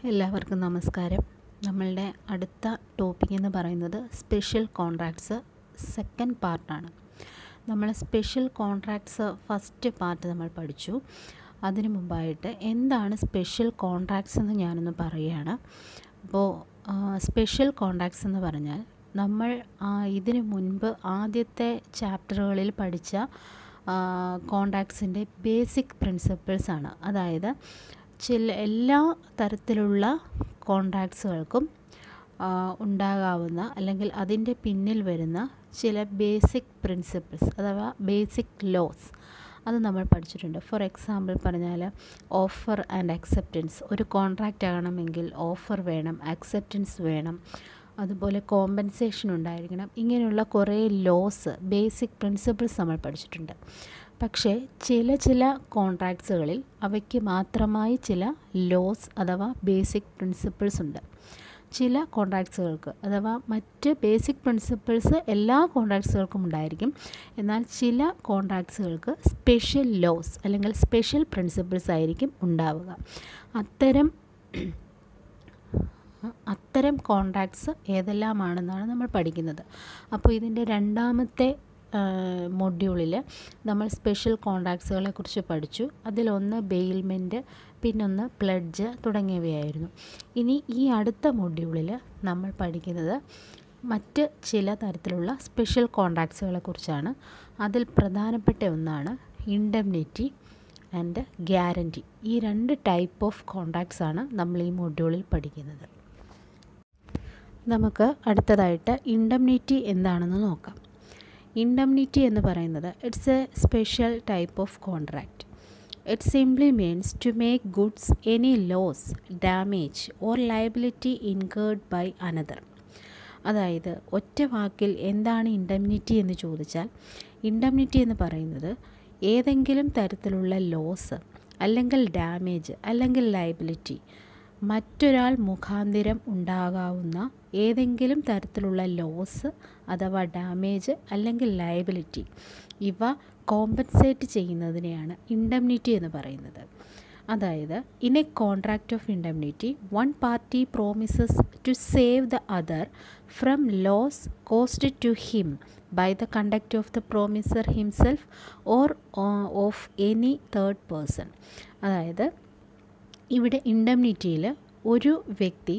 എല്ലാവർക്കും നമസ്കാരം. നമ്മളുടെ അടുത്ത ടോപ്പിക് എന്ന് പറയുന്നത് സ്പെഷ്യൽ കോൺട്രാക്ട്സ് സെക്കൻഡ് പാർട്ടാണ്. നമ്മൾ സ്പെഷ്യൽ കോൺട്രാക്ട്സ് ഫസ്റ്റ് പാർട്ട് നമ്മൾ പഠിച്ചു. അതിനു മുമ്പായിട്ട് എന്താണ് സ്പെഷ്യൽ കോൺട്രാക്ട്സ് എന്ന് ഞാനൊന്ന് പറയുകയാണ്. അപ്പോൾ സ്പെഷ്യൽ കോൺട്രാക്ട്സ് എന്ന് പറഞ്ഞാൽ നമ്മൾ ഇതിനു മുൻപ് ആദ്യത്തെ ചാപ്റ്ററുകളിൽ പഠിച്ച കോൺട്രാക്ട്സിൻ്റെ ബേസിക് പ്രിൻസിപ്പിൾസാണ്. അതായത് എല്ലാ തരത്തിലുള്ള കോൺട്രാക്ട്സുകൾക്കും ഉണ്ടാകാവുന്ന അല്ലെങ്കിൽ അതിൻ്റെ പിന്നിൽ വരുന്ന ചില ബേസിക് പ്രിൻസിപ്പിൾസ് അഥവാ ബേസിക് ലോസ് അത് നമ്മൾ പഠിച്ചിട്ടുണ്ട്. ഫോർ എക്സാമ്പിൾ പറഞ്ഞാൽ ഓഫർ ആൻഡ് അക്സെപ്റ്റൻസ്. ഒരു കോൺട്രാക്റ്റ് ആകണമെങ്കിൽ ഓഫർ വേണം, അക്സെപ്റ്റൻസ് വേണം, അതുപോലെ കോമ്പൻസേഷൻ ഉണ്ടായിരിക്കണം. ഇങ്ങനെയുള്ള കുറേ ലോസ്, ബേസിക് പ്രിൻസിപ്പിൾസ് നമ്മൾ പഠിച്ചിട്ടുണ്ട്. പക്ഷേ ചില കോൺട്രാക്ട്സുകളിൽ അവയ്ക്ക് മാത്രമായി ചില ലോസ് അഥവാ ബേസിക് പ്രിൻസിപ്പിൾസ് ഉണ്ട്. ചില കോൺട്രാക്ട്സുകൾക്ക് അഥവാ മറ്റ് ബേസിക് പ്രിൻസിപ്പിൾസ് എല്ലാ കോൺട്രാക്ട്സുകൾക്കും ഉണ്ടായിരിക്കും. എന്നാൽ ചില കോൺട്രാക്ട്സുകൾക്ക് സ്പെഷ്യൽ ലോസ് അല്ലെങ്കിൽ സ്പെഷ്യൽ പ്രിൻസിപ്പിൾസ് ആയിരിക്കും ഉണ്ടാവുക. അത്തരം കോൺട്രാക്ട്സ് ഏതെല്ലാമാണെന്നാണ് നമ്മൾ പഠിക്കുന്നത്. അപ്പോൾ ഇതിൻ്റെ രണ്ടാമത്തെ മൊഡ്യൂളിൽ നമ്മൾ സ്പെഷ്യൽ കോൺട്രാക്ട്സുകളെ കുറിച്ച് പഠിച്ചു. അതിലൊന്ന് ബെയിൽമെൻറ്റ്, പിന്നൊന്ന് പ്ലെഡ്ജ് തുടങ്ങിയവയായിരുന്നു. ഇനി ഈ അടുത്ത മൊഡ്യൂളിൽ നമ്മൾ പഠിക്കുന്നത് മറ്റ് ചില തരത്തിലുള്ള സ്പെഷ്യൽ കോൺട്രാക്ട്സുകളെ കുറിച്ചാണ്. അതിൽ പ്രധാനപ്പെട്ട ഒന്നാണ് ഇൻഡെംനിറ്റി ആൻഡ് ഗ്യാരൻറ്റി. ഈ രണ്ട് ടൈപ്പ് ഓഫ് കോൺട്രാക്ട്സ് ആണ് നമ്മൾ ഈ മൊഡ്യൂളിൽ പഠിക്കുന്നത്. നമുക്ക് അടുത്തതായിട്ട് ഇൻഡെംനിറ്റി എന്താണെന്ന് നോക്കാം. ഇൻഡെംനിറ്റി എന്ന് പറയുന്നത് it's a special type of contract. It simply means to make goods any loss, damage or liability incurred by another. അതായത് ഒറ്റ വാക്കിൽ എന്താണ് ഇൻഡെംനിറ്റി എന്ന് ചോദിച്ചാൽ, ഇൻഡെംനിറ്റി എന്ന് പറയുന്നത് ഏതെങ്കിലും തരത്തിലുള്ള ലോസ് അല്ലെങ്കിൽ ഡാമേജ് അല്ലെങ്കിൽ ലയബിലിറ്റി, മറ്റൊരാൾ മുഖാന്തിരം ഉണ്ടാകാവുന്ന ഏതെങ്കിലും തരത്തിലുള്ള ലോസ് അഥവാ ഡാമേജ് അല്ലെങ്കിൽ ലയബിലിറ്റി, ഇവ കോമ്പൻസേറ്റ് ചെയ്യുന്നതിനെയാണ് ഇൻഡെംനിറ്റി എന്ന് പറയുന്നത്. അതായത് in a contract of indemnity one party promises to save the other from loss caused to him by the conduct of the promiser himself or of any third person. അതായത് ഇവിടെ ഇൻഡെംനിറ്റിയിൽ ഒരു വ്യക്തി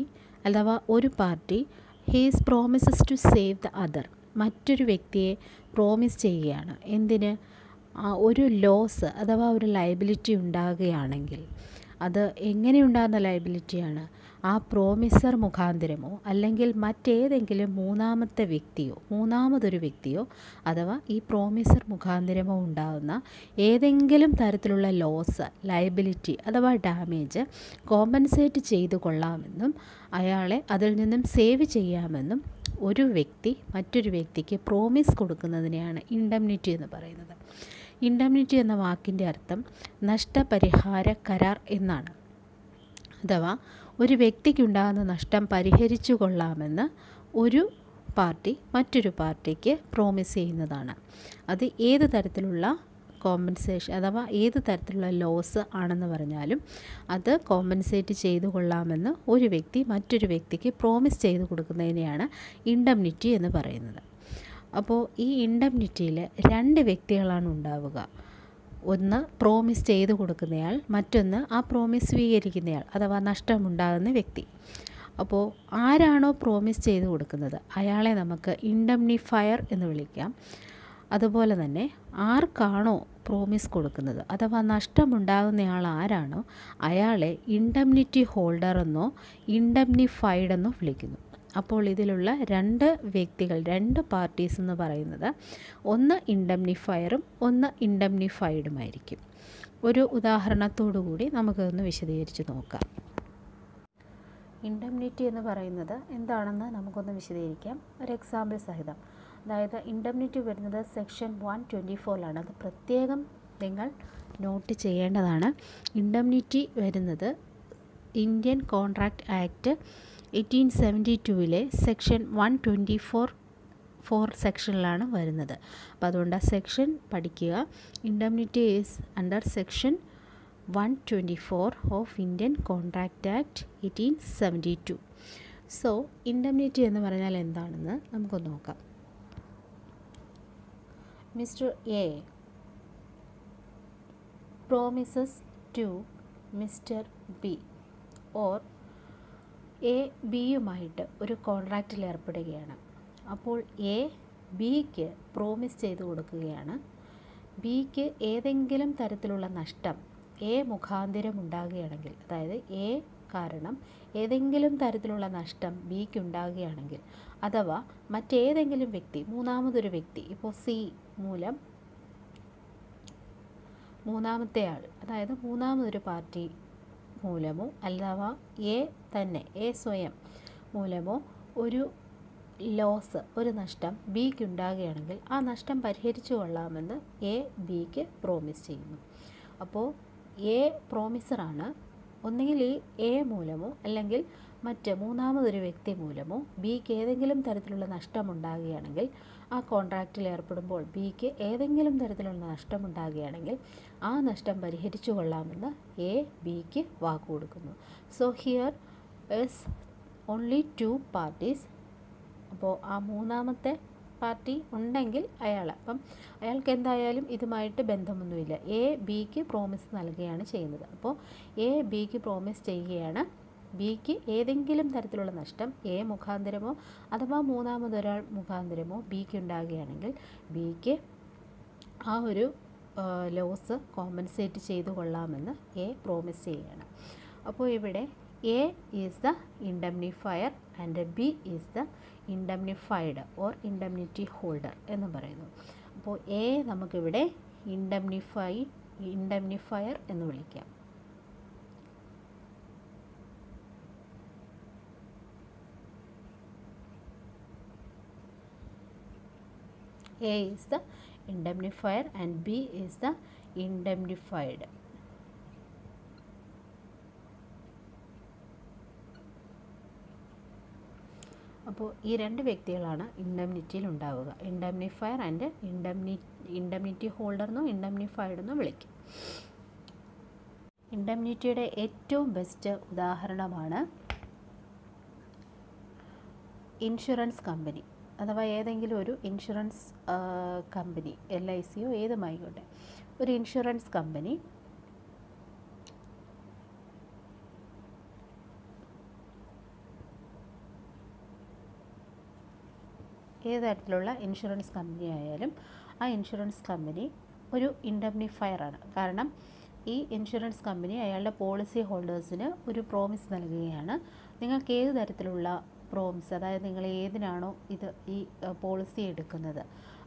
അഥവാ ഒരു party he's promises to save the other, മറ്റൊരു വ്യക്തിയെ promise ചെയ്യുകയാണ്. എന്തിന്? ഒരു ലോസ് അഥവാ ഒരു ലയബിലിറ്റി ഉണ്ടാകുകയാണെങ്കിൽ അത് എങ്ങനെയുണ്ടാകുന്ന ലയബിലിറ്റിയാണ്? ആ പ്രോമിസർ മുഖാന്തിരമോ അല്ലെങ്കിൽ മറ്റേതെങ്കിലും മൂന്നാമതൊരു വ്യക്തിയോ അഥവാ ഈ പ്രോമിസർ മുഖാന്തിരമോ ഉണ്ടാകുന്ന ഏതെങ്കിലും തരത്തിലുള്ള ലോസ്, ലയബിലിറ്റി അഥവാ ഡാമേജ് കോമ്പൻസേറ്റ് ചെയ്തു കൊള്ളാമെന്നും അയാളെ അതിൽ നിന്നും സേവ് ചെയ്യാമെന്നും ഒരു വ്യക്തി മറ്റൊരു വ്യക്തിക്ക് പ്രോമിസ് കൊടുക്കുന്നതിനെയാണ് ഇൻഡെംനിറ്റി എന്ന് പറയുന്നത്. ഇൻഡെംനിറ്റി എന്ന വാക്കിൻ്റെ അർത്ഥം നഷ്ടപരിഹാര കരാർ എന്നാണ്. അഥവാ ഒരു വ്യക്തിക്കുണ്ടാകുന്ന നഷ്ടം പരിഹരിച്ചു കൊള്ളാമെന്ന് ഒരു പാർട്ടി മറ്റൊരു പാർട്ടിക്ക് പ്രോമിസ് ചെയ്യുന്നതാണ്. അത് ഏത് തരത്തിലുള്ള കോമ്പൻസേഷൻ അഥവാ ഏത് തരത്തിലുള്ള ലോസ് ആണെന്ന് പറഞ്ഞാലും അത് കോമ്പൻസേറ്റ് ചെയ്തു കൊള്ളാമെന്ന് ഒരു വ്യക്തി മറ്റൊരു വ്യക്തിക്ക് പ്രോമിസ് ചെയ്തു കൊടുക്കുന്നതിനെയാണ് ഇൻഡെംനിറ്റി എന്ന് പറയുന്നത്. അപ്പോൾ ഈ ഇൻഡെംനിറ്റിയിൽ രണ്ട് വ്യക്തികളാണ് ഉണ്ടാവുക. ഒന്ന് പ്രോമിസ് ചെയ്തു കൊടുക്കുന്നയാൾ, മറ്റൊന്ന് ആ പ്രോമിസ് സ്വീകരിക്കുന്നയാൾ അഥവാ നഷ്ടമുണ്ടാകുന്ന വ്യക്തി. അപ്പോൾ ആരാണോ പ്രോമിസ് ചെയ്തു കൊടുക്കുന്നത് അയാളെ നമുക്ക് ഇൻഡെംനിഫയർ എന്ന് വിളിക്കാം. അതുപോലെ തന്നെ ആർക്കാണോ പ്രോമിസ് കൊടുക്കുന്നത് അഥവാ നഷ്ടമുണ്ടാകുന്നയാൾ ആരാണോ അയാളെ ഇൻഡെംനിറ്റി ഹോൾഡർ എന്നോ ഇൻഡെംനിഫൈഡ് എന്നോ വിളിക്കുന്നു. അപ്പോൾ ഇതിലുള്ള രണ്ട് വ്യക്തികൾ, രണ്ട് പാർട്ടീസ് എന്ന് പറയുന്നത് ഒന്ന് ഇൻഡെംനിഫയറും ഒന്ന് ഇൻഡെംനിഫൈഡുമായിരിക്കും. ഒരു ഉദാഹരണത്തോടു കൂടി നമുക്കൊന്ന് വിശദീകരിച്ച് നോക്കാം. ഇൻഡെംനിറ്റി എന്ന് പറയുന്നത് എന്താണെന്ന് നമുക്കൊന്ന് വിശദീകരിക്കാം ഒരു എക്സാമ്പിൾ സഹിതം. അതായത് ഇൻഡെംനിറ്റി വരുന്നത് സെക്ഷൻ 124 അത് പ്രത്യേകം നിങ്ങൾ നോട്ട് ചെയ്യേണ്ടതാണ്. ഇൻഡെംനിറ്റി വരുന്നത് ഇന്ത്യൻ കോൺട്രാക്റ്റ് ആക്ട് 1872 സെക്ഷൻ 124 സെക്ഷനിലാണ് വരുന്നത്. അപ്പോൾ അതുകൊണ്ട് ആ സെക്ഷൻ പഠിക്കുക. Indemnity is under section 124 of Indian contract act 1872. So indemnity എന്ന് പറഞ്ഞാൽ എന്താണെന്ന് നമുക്കൊന്ന് നോക്കാം. Mister A promises to mister B or A ബിയുമായിട്ട് ഒരു കോൺട്രാക്റ്റിൽ ഏർപ്പെടുകയാണ്. അപ്പോൾ എ ബിക്ക് പ്രോമിസ് ചെയ്ത് കൊടുക്കുകയാണ്, ബിക്ക് ഏതെങ്കിലും തരത്തിലുള്ള നഷ്ടം എ മുഖാന്തിരം ഉണ്ടാകുകയാണെങ്കിൽ, അതായത് എ കാരണം ഏതെങ്കിലും തരത്തിലുള്ള നഷ്ടം ബിക്ക് ഉണ്ടാകുകയാണെങ്കിൽ, അഥവാ മറ്റേതെങ്കിലും വ്യക്തി, മൂന്നാമതൊരു വ്യക്തി, ഇപ്പോൾ സി മൂലം മൂന്നാമത്തെ ആൾ, അതായത് മൂന്നാമതൊരു പാർട്ടി മൂലമോ അഥവാ എ തന്നെ, എ സ്വയം മൂലമോ ഒരു ലോസ്, ഒരു നഷ്ടം ബിക്ക് ഉണ്ടാകുകയാണെങ്കിൽ ആ നഷ്ടം പരിഹരിച്ചു കൊള്ളാമെന്ന് എ ബിക്ക് പ്രോമിസ് ചെയ്യുന്നു. അപ്പോൾ എ പ്രോമിസറാണ്. ഒന്നുകിൽ ഈ എ മൂലമോ അല്ലെങ്കിൽ മറ്റ് മൂന്നാമതൊരു വ്യക്തി മൂലമോ ബിക്ക് ഏതെങ്കിലും തരത്തിലുള്ള നഷ്ടമുണ്ടാകുകയാണെങ്കിൽ, ആ കോൺട്രാക്റ്റിൽ ഏർപ്പെടുമ്പോൾ ബിക്ക് ഏതെങ്കിലും തരത്തിലുള്ള നഷ്ടമുണ്ടാകുകയാണെങ്കിൽ ആ നഷ്ടം പരിഹരിച്ചു കൊള്ളാമെന്ന് എ ബിക്ക് വാക്ക് കൊടുക്കുന്നു. So here is only 2 parties. അപ്പോൾ ആ മൂന്നാമത്തെ പാർട്ടി ഉണ്ടെങ്കിൽ അപ്പം അയാൾക്ക് എന്തായാലും ഇതുമായിട്ട് ബന്ധമൊന്നുമില്ല. എ ബിക്ക് പ്രോമിസ് നൽകുകയാണ് ചെയ്യുന്നത്. അപ്പോൾ എ ബിക്ക് പ്രോമിസ് ചെയ്യുകയാണ്, ബിക്ക് ഏതെങ്കിലും തരത്തിലുള്ള നഷ്ടം എ മുഖാന്തരമോ അഥവാ മൂന്നാമതൊരാൾ മുഖാന്തരമോ ബിക്ക് ഉണ്ടാകുകയാണെങ്കിൽ ബിക്ക് ആ ഒരു ലോസ് കോമ്പൻസേറ്റ് ചെയ്തു കൊള്ളാമെന്ന് എ പ്രോമിസ് ചെയ്യുകയാണ്. അപ്പോൾ ഇവിടെ A is the indemnifier and B is the indemnified or indemnity holder എന്ന് പറയുന്നു. അപ്പോൾ എ നമുക്കിവിടെ ഇൻഡംനിഫയർ എന്ന് വിളിക്കാം. A is the indemnifier and B is the indemnified. അപ്പോൾ ഈ രണ്ട് വ്യക്തികളാണ് ഇൻഡംനിറ്റിയിൽ ഉണ്ടാവുക. ഇൻഡംനിഫയർ ആൻഡ് ഇൻഡംനിറ്റി ഹോൾഡർ എന്നോ ഇൻഡംനിഫൈഡ് എന്നോ വിളിക്കും. ഇൻഡംനിറ്റിയുടെ ഏറ്റവും ബെസ്റ്റ് ഉദാഹരണമാണ് ഇൻഷുറൻസ് കമ്പനി, അഥവാ ഏതെങ്കിലും ഒരു ഇൻഷുറൻസ് കമ്പനി, LICയോ ഏതുമായിക്കോട്ടെ, ഒരു ഇൻഷുറൻസ് കമ്പനി ഏത് തരത്തിലുള്ള ഇൻഷുറൻസ് കമ്പനി ആയാലും ആ ഇൻഷുറൻസ് കമ്പനി ഒരു ഇൻഡംനിഫയറാണ്. കാരണം ഈ ഇൻഷുറൻസ് കമ്പനി അയാളുടെ പോളിസി ഹോൾഡേഴ്സിന് ഒരു പ്രോമിസ് നൽകുകയാണ്. നിങ്ങൾക്ക് ഏത് തരത്തിലുള്ള പ്രോമിസ്, അതായത് നിങ്ങൾ ഏതിനാണോ ഈ പോളിസി എടുക്കുന്നത്,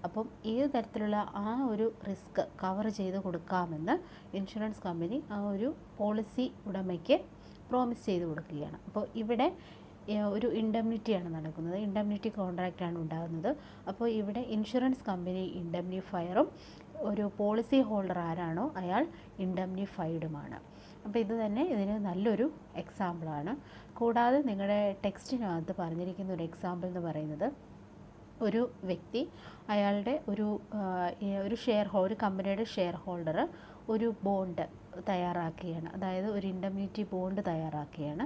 അപ്പം ഏത് തരത്തിലുള്ള ആ ഒരു റിസ്ക് കവർ ചെയ്ത് കൊടുക്കാമെന്ന് ഇൻഷുറൻസ് കമ്പനി ആ ഒരു പോളിസി ഉടമയ്ക്ക് പ്രോമിസ് ചെയ്ത് കൊടുക്കുകയാണ്. അപ്പോൾ ഇവിടെ ഒരു ഇൻഡംനിറ്റിയാണ് നടക്കുന്നത്, ഇൻഡംനിറ്റി കോൺട്രാക്റ്റാണ് ഉണ്ടാകുന്നത്. അപ്പോൾ ഇവിടെ ഇൻഷുറൻസ് കമ്പനി ഇൻഡംനിഫയറും ഒരു പോളിസി ഹോൾഡർ ആരാണോ അയാൾ ഇൻഡംനിഫൈഡുമാണ്. അപ്പോൾ ഇത് തന്നെ ഇതിന് നല്ലൊരു എക്സാമ്പിളാണ്. കൂടാതെ നിങ്ങളുടെ ടെക്സ്റ്റിനകത്ത് പറഞ്ഞിരിക്കുന്ന ഒരു എക്സാമ്പിൾ എന്ന് പറയുന്നത്, ഒരു വ്യക്തി അയാളുടെ ഒരു കമ്പനിയുടെ ഷെയർ ഹോൾഡർ ഒരു ബോണ്ട് തയ്യാറാക്കുകയാണ്, അതായത് ഒരു ഇൻഡംനിറ്റി ബോണ്ട് തയ്യാറാക്കുകയാണ്.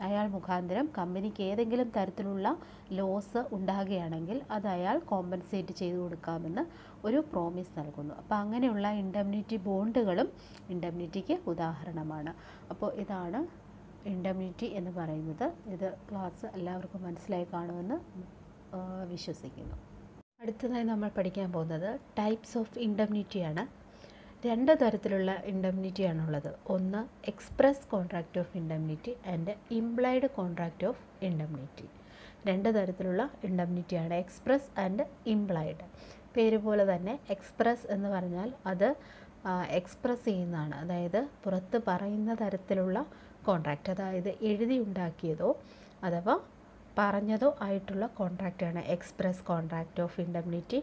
അയാൾ മുഖാന്തരം കമ്പനിക്ക് ഏതെങ്കിലും തരത്തിലുള്ള ലോസ് ഉണ്ടാകുകയാണെങ്കിൽ അത് അയാൾ കോമ്പൻസേറ്റ് ചെയ്ത് കൊടുക്കാമെന്ന് ഒരു പ്രോമിസ് നൽകുന്നു. അപ്പോൾ അങ്ങനെയുള്ള ഇൻഡംനിറ്റി ബോണ്ടുകളും ഇൻഡംനിറ്റിക്ക് ഉദാഹരണമാണ്. അപ്പോൾ ഇതാണ് ഇൻഡംനിറ്റി എന്ന് പറയുന്നത്. ഇത് ക്ലാസ് എല്ലാവർക്കും മനസ്സിലായി കാണുമെന്ന് വിശ്വസിക്കുന്നു. അടുത്തതായി നമ്മൾ പഠിക്കാൻ പോകുന്നത് ടൈപ്സ് ഓഫ് ഇൻഡംനിറ്റിയാണ്. 2 തരത്തിലുള്ള ഇൻഡംനിറ്റിയാണുള്ളത്. ഒന്ന് express contract of indemnity and implied contract of indemnity. 2 തരത്തിലുള്ള ഇൻഡംനിറ്റിയാണ്, എക്സ്പ്രസ് ആൻഡ് ഇംപ്ലൈഡ്. പേര് പോലെ തന്നെ എക്സ്പ്രസ് എന്ന് പറഞ്ഞാൽ അത് എക്സ്പ്രസ് ചെയ്യുന്നതാണ്, അതായത് പുറത്ത് പറയുന്ന തരത്തിലുള്ള കോൺട്രാക്റ്റ്, അതായത് എഴുതി ഉണ്ടാക്കിയതോ അഥവാ പറഞ്ഞതോ ആയിട്ടുള്ള കോൺട്രാക്റ്റാണ് express contract of indemnity.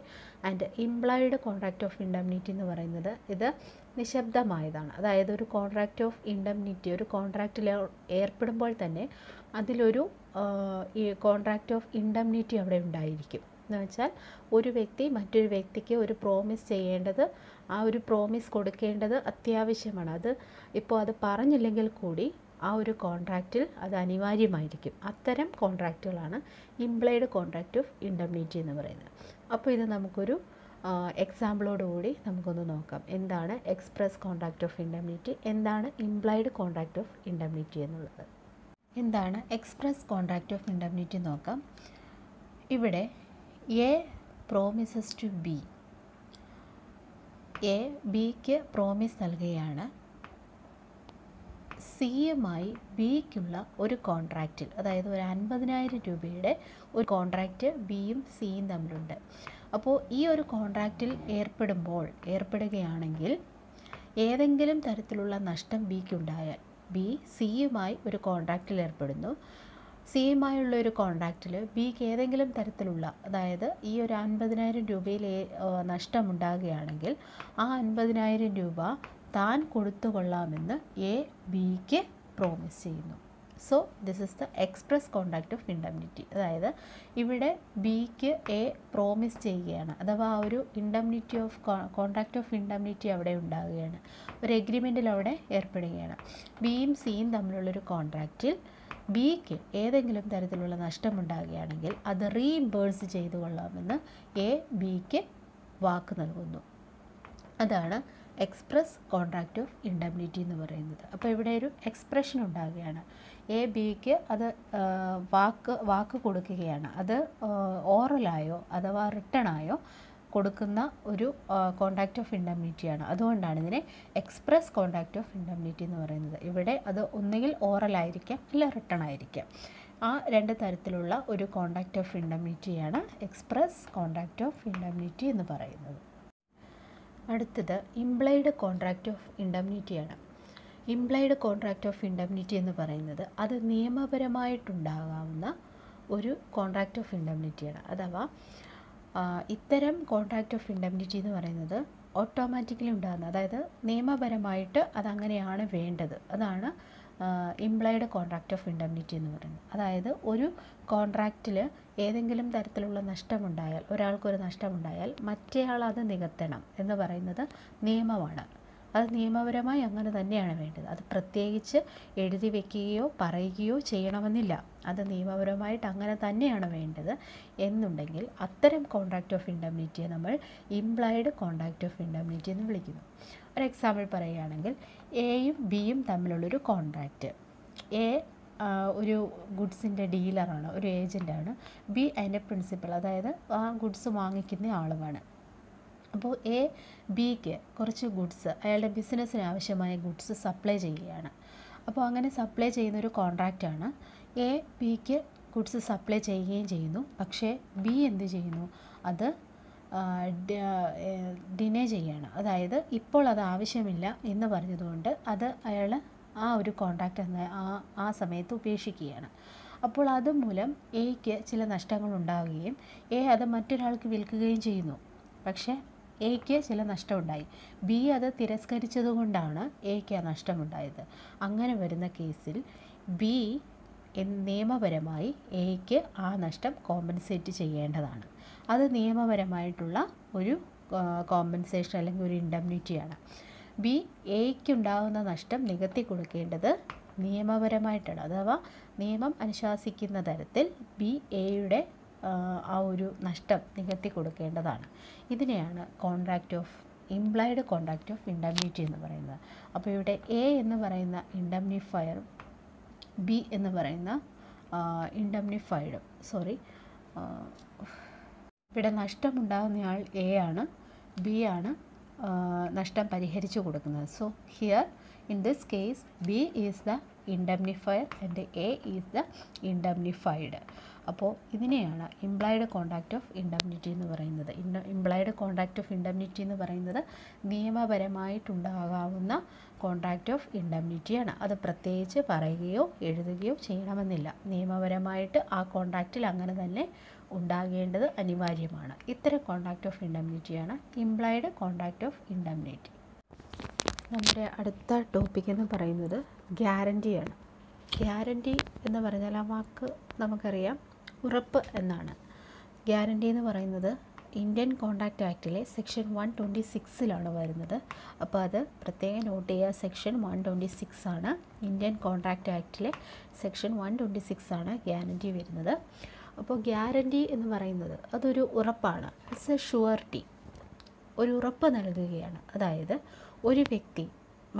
And implied contract of indemnity എന്ന് പറയുന്നത് ഇത് നിശബ്ദമായതാണ്. അതായത് ഒരു കോൺട്രാക്റ്റ് ഓഫ് ഇൻഡംനിറ്റി, ഒരു കോൺട്രാക്റ്റിൽ ഏർപ്പെടുമ്പോൾ തന്നെ അതിലൊരു ഈ കോൺട്രാക്റ്റ് ഓഫ് ഇൻഡംനിറ്റി അവിടെ ഉണ്ടായിരിക്കും. എന്ന് വെച്ചാൽ ഒരു വ്യക്തി മറ്റൊരു വ്യക്തിക്ക് ഒരു പ്രോമിസ് ചെയ്യേണ്ടത് ആ ഒരു പ്രോമിസ് കൊടുക്കേണ്ടത് അത്യാവശ്യമാണ്. അത് ഇപ്പോൾ അത് പറഞ്ഞില്ലെങ്കിൽ കൂടി ആ ഒരു കോൺട്രാക്റ്റിൽ അത് അനിവാര്യമായിരിക്കും. അത്തരം കോൺട്രാക്റ്റുകളാണ് ഇംപ്ലൈഡ് കോൺട്രാക്റ്റ് ഓഫ് ഇൻഡെംനിറ്റി എന്ന് പറയുന്നത്. അപ്പോൾ ഇത് നമുക്കൊരു എക്സാമ്പിളോടുകൂടി നമുക്കൊന്ന് നോക്കാം. എന്താണ് എക്സ്പ്രസ് കോൺട്രാക്റ്റ് ഓഫ് ഇൻഡെംനിറ്റി, എന്താണ് ഇംപ്ലൈഡ് കോൺട്രാക്റ്റ് ഓഫ് ഇൻഡെംനിറ്റി എന്നുള്ളത്. എന്താണ് എക്സ്പ്രസ് കോൺട്രാക്റ്റ് ഓഫ് ഇൻഡെംനിറ്റി നോക്കാം. ഇവിടെ A promises to B, A ബിക്ക് പ്രോമിസ് നൽകുകയാണ് സിയുമായി ബിക്കുള്ള ഒരു കോൺട്രാക്റ്റിൽ, അതായത് ഒരു 50,000 രൂപയുടെ ഒരു കോൺട്രാക്റ്റ് ബിയും സിയും തമ്മിലുണ്ട്. അപ്പോൾ ഈ ഒരു കോൺട്രാക്റ്റിൽ ഏർപ്പെടുകയാണെങ്കിൽ ഏതെങ്കിലും തരത്തിലുള്ള നഷ്ടം ബിക്കുണ്ടായാൽ, ബി സിയുമായി ഒരു കോൺട്രാക്റ്റിൽ ഏർപ്പെടുന്നു, സിയുമായുള്ള ഒരു കോൺട്രാക്റ്റിൽ ബിക്ക് ഏതെങ്കിലും തരത്തിലുള്ള, അതായത് ഈ ഒരു 50,000 രൂപയിൽ നഷ്ടമുണ്ടാകുകയാണെങ്കിൽ ആ 50,000 രൂപ താൻ കൊടുത്തുകൊള്ളാമെന്ന് എ ബിക്ക് പ്രോമിസ് ചെയ്യുന്നു. So this is the express contract of indemnity. അതായത് ഇവിടെ ബിക്ക് എ പ്രോമിസ് ചെയ്യുകയാണ്, അഥവാ ഒരു indemnity of contract of indemnity അവിടെ ഉണ്ടാകുകയാണ്, ഒരു എഗ്രിമെൻറ്റിൽ അവിടെ ഏർപ്പെടുകയാണ്. ബിയും സിയും തമ്മിലുള്ളൊരു കോൺട്രാക്റ്റിൽ ബിക്ക് ഏതെങ്കിലും തരത്തിലുള്ള നഷ്ടമുണ്ടാകുകയാണെങ്കിൽ അത് റീഇംബേഴ്സ് ചെയ്തു കൊള്ളാമെന്ന് എ ബിക്ക് വാക്ക് നൽകുന്നു. അതാണ് എക്സ്പ്രസ് കോൺട്രാക്റ്റ് ഓഫ് ഇൻഡെംനിറ്റി എന്ന് പറയുന്നത്. അപ്പോൾ ഇവിടെ ഒരു എക്സ്പ്രഷൻ ഉണ്ടാകുകയാണ്. എ ബിക്ക് അത് വാക്ക് കൊടുക്കുകയാണ്. അത് ഓറലായോ അഥവാ റിട്ടണായോ കൊടുക്കുന്ന ഒരു കോൺട്രാക്റ്റ് ഓഫ് ഇൻഡെംനിറ്റിയാണ്. അതുകൊണ്ടാണ് ഇതിനെ എക്സ്പ്രസ് കോൺട്രാക്റ്റ് ഓഫ് ഇൻഡെംനിറ്റി എന്ന് പറയുന്നത്. ഇവിടെ അത് ഒന്നുകിൽ ഓറലായിരിക്കാം അല്ല റിട്ടൺ ആയിരിക്കാം. ആ രണ്ട് തരത്തിലുള്ള ഒരു കോൺട്രാക്റ്റ് ഓഫ് ഇൻഡെംനിറ്റിയാണ് എക്സ്പ്രസ് കോൺട്രാക്റ്റ് ഓഫ് ഇൻഡെംനിറ്റി എന്ന് പറയുന്നത്. അടുത്തത് ഇംപ്ലൈഡ് കോൺട്രാക്റ്റ് ഓഫ് ഇൻഡെംനിറ്റിയാണ്. ഇംപ്ലൈഡ് കോൺട്രാക്റ്റ് ഓഫ് ഇൻഡെംനിറ്റി എന്ന് പറയുന്നത് അത് നിയമപരമായിട്ടുണ്ടാകാവുന്ന ഒരു കോൺട്രാക്റ്റ് ഓഫ് ഇൻഡെംനിറ്റിയാണ്. അഥവാ ഇത്തരം കോൺട്രാക്റ്റ് ഓഫ് ഇൻഡെംനിറ്റി എന്ന് പറയുന്നത് ഓട്ടോമാറ്റിക്കലി ഉണ്ടാകുന്ന, അതായത് നിയമപരമായിട്ട് അതങ്ങനെയാണ് വേണ്ടത്. അതാണ് ഇംപ്ലൈഡ് കോൺട്രാക്റ്റ് ഓഫ് ഇൻഡെംനിറ്റി എന്ന് പറയുന്നത്. അതായത് ഒരു കോൺട്രാക്റ്റിൽ ഏതെങ്കിലും തരത്തിലുള്ള നഷ്ടമുണ്ടായാൽ, ഒരാൾക്കൊരു നഷ്ടമുണ്ടായാൽ മറ്റേയാൾ അത് നികത്തണം എന്ന് പറയുന്നത് നിയമമാണ്. അത് നിയമപരമായി അങ്ങനെ തന്നെയാണ് വേണ്ടത്. അത് പ്രത്യേകിച്ച് എഴുതി വയ്ക്കുകയോ പറയുകയോ ചെയ്യണമെന്നില്ല. അത് നിയമപരമായിട്ട് അങ്ങനെ തന്നെയാണ് വേണ്ടത് എന്നുണ്ടെങ്കിൽ അത്തരം കോൺട്രാക്റ്റ് ഓഫ് ഇൻഡെംനിറ്റിയെ നമ്മൾ ഇംപ്ലൈഡ് കോൺട്രാക്റ്റ് ഓഫ് ഇൻഡെംനിറ്റി എന്ന് വിളിക്കുന്നു. ഒരു എക്സാമ്പിൾ പറയുകയാണെങ്കിൽ എയും ബിയും തമ്മിലുള്ളൊരു കോൺട്രാക്റ്റ്. എ ഒരു ഗുഡ്സിൻ്റെ ഡീലറാണ്, ഒരു ഏജൻ്റാണ്. ബി അതിൻ്റെ പ്രിൻസിപ്പൽ, അതായത് ആ ഗുഡ്സ് വാങ്ങിക്കുന്ന ആളുമാണ്. അപ്പോൾ എ ബിക്ക് കുറച്ച് ഗുഡ്സ്, അയാളുടെ ബിസിനസ്സിന് ആവശ്യമായ ഗുഡ്സ് സപ്ലൈ ചെയ്യുകയാണ്. അപ്പോൾ അങ്ങനെ സപ്ലൈ ചെയ്യുന്നൊരു കോൺട്രാക്റ്റാണ്. എ ബിക്ക് ഗുഡ്സ് സപ്ലൈ ചെയ്യുകയും ചെയ്യുന്നു. പക്ഷേ ബി എന്ത് ചെയ്യുന്നു, അത് ഡിനേ ചെയ്യുകയാണ്. അതായത് ഇപ്പോൾ അത് ആവശ്യമില്ല എന്ന് പറഞ്ഞതുകൊണ്ട് അത് അയാൾ ആ ഒരു കോൺട്രാക്റ്റ് ആ സമയത്ത് ഉപേക്ഷിക്കുകയാണ്. അപ്പോൾ അതുമൂലം എയ്ക്ക് ചില നഷ്ടങ്ങൾ ഉണ്ടാവുകയും എ അത് മറ്റൊരാൾക്ക് വിൽക്കുകയും ചെയ്യുന്നു. പക്ഷേ എയ്ക്ക് ചില നഷ്ടമുണ്ടായി. ബി അത് തിരസ്കരിച്ചതുകൊണ്ടാണ് എയ്ക്ക് ആ നഷ്ടമുണ്ടായത്. അങ്ങനെ വരുന്ന കേസിൽ ബി നിയമപരമായി എയ്ക്ക് ആ നഷ്ടം കോമ്പൻസേറ്റ് ചെയ്യേണ്ടതാണ്. അത് നിയമപരമായിട്ടുള്ള ഒരു കോമ്പൻസേഷൻ അല്ലെങ്കിൽ ഒരു ഇൻഡെംനിറ്റിയാണ്. ബി എയ്ക്കുണ്ടാകുന്ന നഷ്ടം നികത്തി കൊടുക്കേണ്ടത് നിയമപരമായിട്ടാണ്. അഥവാ നിയമം അനുശാസിക്കുന്ന തരത്തിൽ ബി എയുടെ ആ ഒരു നഷ്ടം നികത്തി കൊടുക്കേണ്ടതാണ്. ഇതിനെയാണ് ഇംപ്ലൈഡ് കോൺട്രാക്റ്റ് ഓഫ് ഇൻഡെംനിറ്റി എന്ന് പറയുന്നത്. അപ്പോൾ ഇവിടെ എ എന്ന് പറയുന്ന ഇൻഡെംനിഫയറും ബി എന്ന് പറയുന്ന ഇൻഡെംനിഫൈഡും ഇവിടെ നഷ്ടമുണ്ടാകുന്നയാൾ എ ആണ്, ബി ആണ് നഷ്ടം പരിഹരിച്ചു കൊടുക്കുന്നത്. So here in this case B is the indemnifier and A is the indemnified. അപ്പോൾ ഇതിനെയാണ് ഇംപ്ലൈഡ് കോൺട്രാക്റ്റ് ഓഫ് ഇൻഡെംനിറ്റി എന്ന് പറയുന്നത്. ഇംപ്ലൈഡ് കോൺട്രാക്റ്റ് ഓഫ് ഇൻഡെംനിറ്റി എന്ന് പറയുന്നത് നിയമപരമായിട്ടുണ്ടാകാവുന്ന കോൺട്രാക്റ്റ് ഓഫ് ഇൻഡെംനിറ്റിയാണ്. അത് പ്രത്യേകിച്ച് പറയുകയോ എഴുതുകയോ ചെയ്യണമെന്നില്ല. നിയമപരമായിട്ട് ആ കോൺട്രാക്റ്റിൽ അങ്ങനെ തന്നെ ഉണ്ടാകേണ്ടത് അനിവാര്യമാണ്. ഇത്തരം കോൺട്രാക്റ്റ് ഓഫ് ഇൻഡെംനിറ്റിയാണ് ഇംപ്ലൈഡ് കോൺട്രാക്റ്റ് ഓഫ് ഇൻഡെംനിറ്റി. നമ്മുടെ അടുത്ത ടോപ്പിക് എന്ന് പറയുന്നത് ഗ്യാരണ്ടിയാണ്. ഗ്യാരണ്ടി എന്ന് പറഞ്ഞാൽ ആ വാക്ക് നമുക്കറിയാം, ഉറപ്പ് എന്നാണ്. ഗ്യാരണ്ടി എന്ന് പറയുന്നത് ഇന്ത്യൻ കോൺട്രാക്റ്റ് ആക്ടിലെ സെക്ഷൻ 126 വരുന്നത്. അപ്പോൾ അത് പ്രത്യേകം നോട്ട് ചെയ്യുക. സെക്ഷൻ 126 ആണ് ഇന്ത്യൻ കോൺട്രാക്റ്റ് ആക്ടിലെ സെക്ഷൻ 126 ആണ് ഗ്യാരണ്ടി വരുന്നത്. അപ്പോൾ ഗ്യാരണ്ടി എന്ന് പറയുന്നത് അതൊരു ഉറപ്പാണ്. ഇറ്റ്സ് എ ഷുവർട്ടി, ഒരു ഉറപ്പ് നൽകുകയാണ്. അതായത് ഒരു വ്യക്തി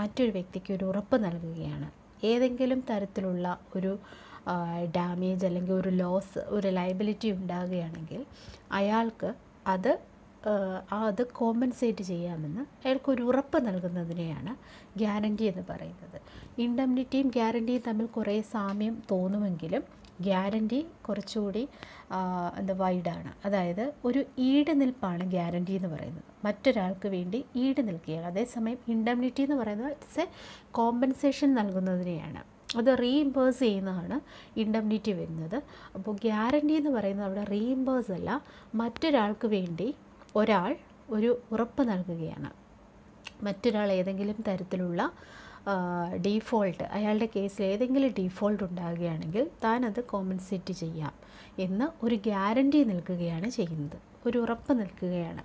മറ്റൊരു വ്യക്തിക്ക് ഒരു ഉറപ്പ് നൽകുകയാണ്. ഏതെങ്കിലും തരത്തിലുള്ള ഒരു ഡാമേജ് അല്ലെങ്കിൽ ഒരു ലോസ്, ഒരു ലയബിലിറ്റി ഉണ്ടാകുകയാണെങ്കിൽ അയാൾക്ക് അത് കോമ്പൻസേറ്റ് ചെയ്യാമെന്ന് അയാൾക്കൊരു ഉറപ്പ് നൽകുന്നതിനെയാണ് ഗ്യാരണ്ടി എന്ന് പറയുന്നത്. ഇൻഡെംനിറ്റിയും ഗ്യാരണ്ടിയും തമ്മിൽ കുറേ സാമ്യം തോന്നുമെങ്കിലും ഗ്യാരണ്ടി കുറച്ചുകൂടി വൈഡാണ്. അതായത് ഒരു ഈട് നിൽപ്പാണ് ഗ്യാരണ്ടി എന്ന് പറയുന്നത്. മറ്റൊരാൾക്ക് വേണ്ടി ഈട് നിൽക്കുകയാണ്. അതേസമയം ഇൻഡെംനിറ്റി എന്ന് പറയുന്നത് ഇറ്റ്സ് എ കോമ്പൻസേഷൻ നൽകുന്നതിനെയാണ്. അത് റീഇംബേഴ്സ് ചെയ്യുന്നതാണ് ഇൻഡെംനിറ്റി വരുന്നത്. അപ്പോൾ ഗ്യാരണ്ടി എന്ന് പറയുന്നത് അവിടെ റീഇംബേഴ്സ് അല്ല, മറ്റൊരാൾക്ക് വേണ്ടി ഒരാൾ ഒരു ഉറപ്പ് നൽകുകയാണ്. മറ്റൊരാൾ ഏതെങ്കിലും തരത്തിലുള്ള ഡീഫോൾട്ട്, അയാളുടെ കേസിൽ ഏതെങ്കിലും ഡീഫോൾട്ട് ഉണ്ടാകുകയാണെങ്കിൽ താൻ അത് കോമ്പൻസേറ്റ് ചെയ്യാം എന്ന് ഒരു ഗ്യാരണ്ടി നിൽക്കുകയാണ് ചെയ്യുന്നത്. ഒരു ഉറപ്പ് നിൽക്കുകയാണ്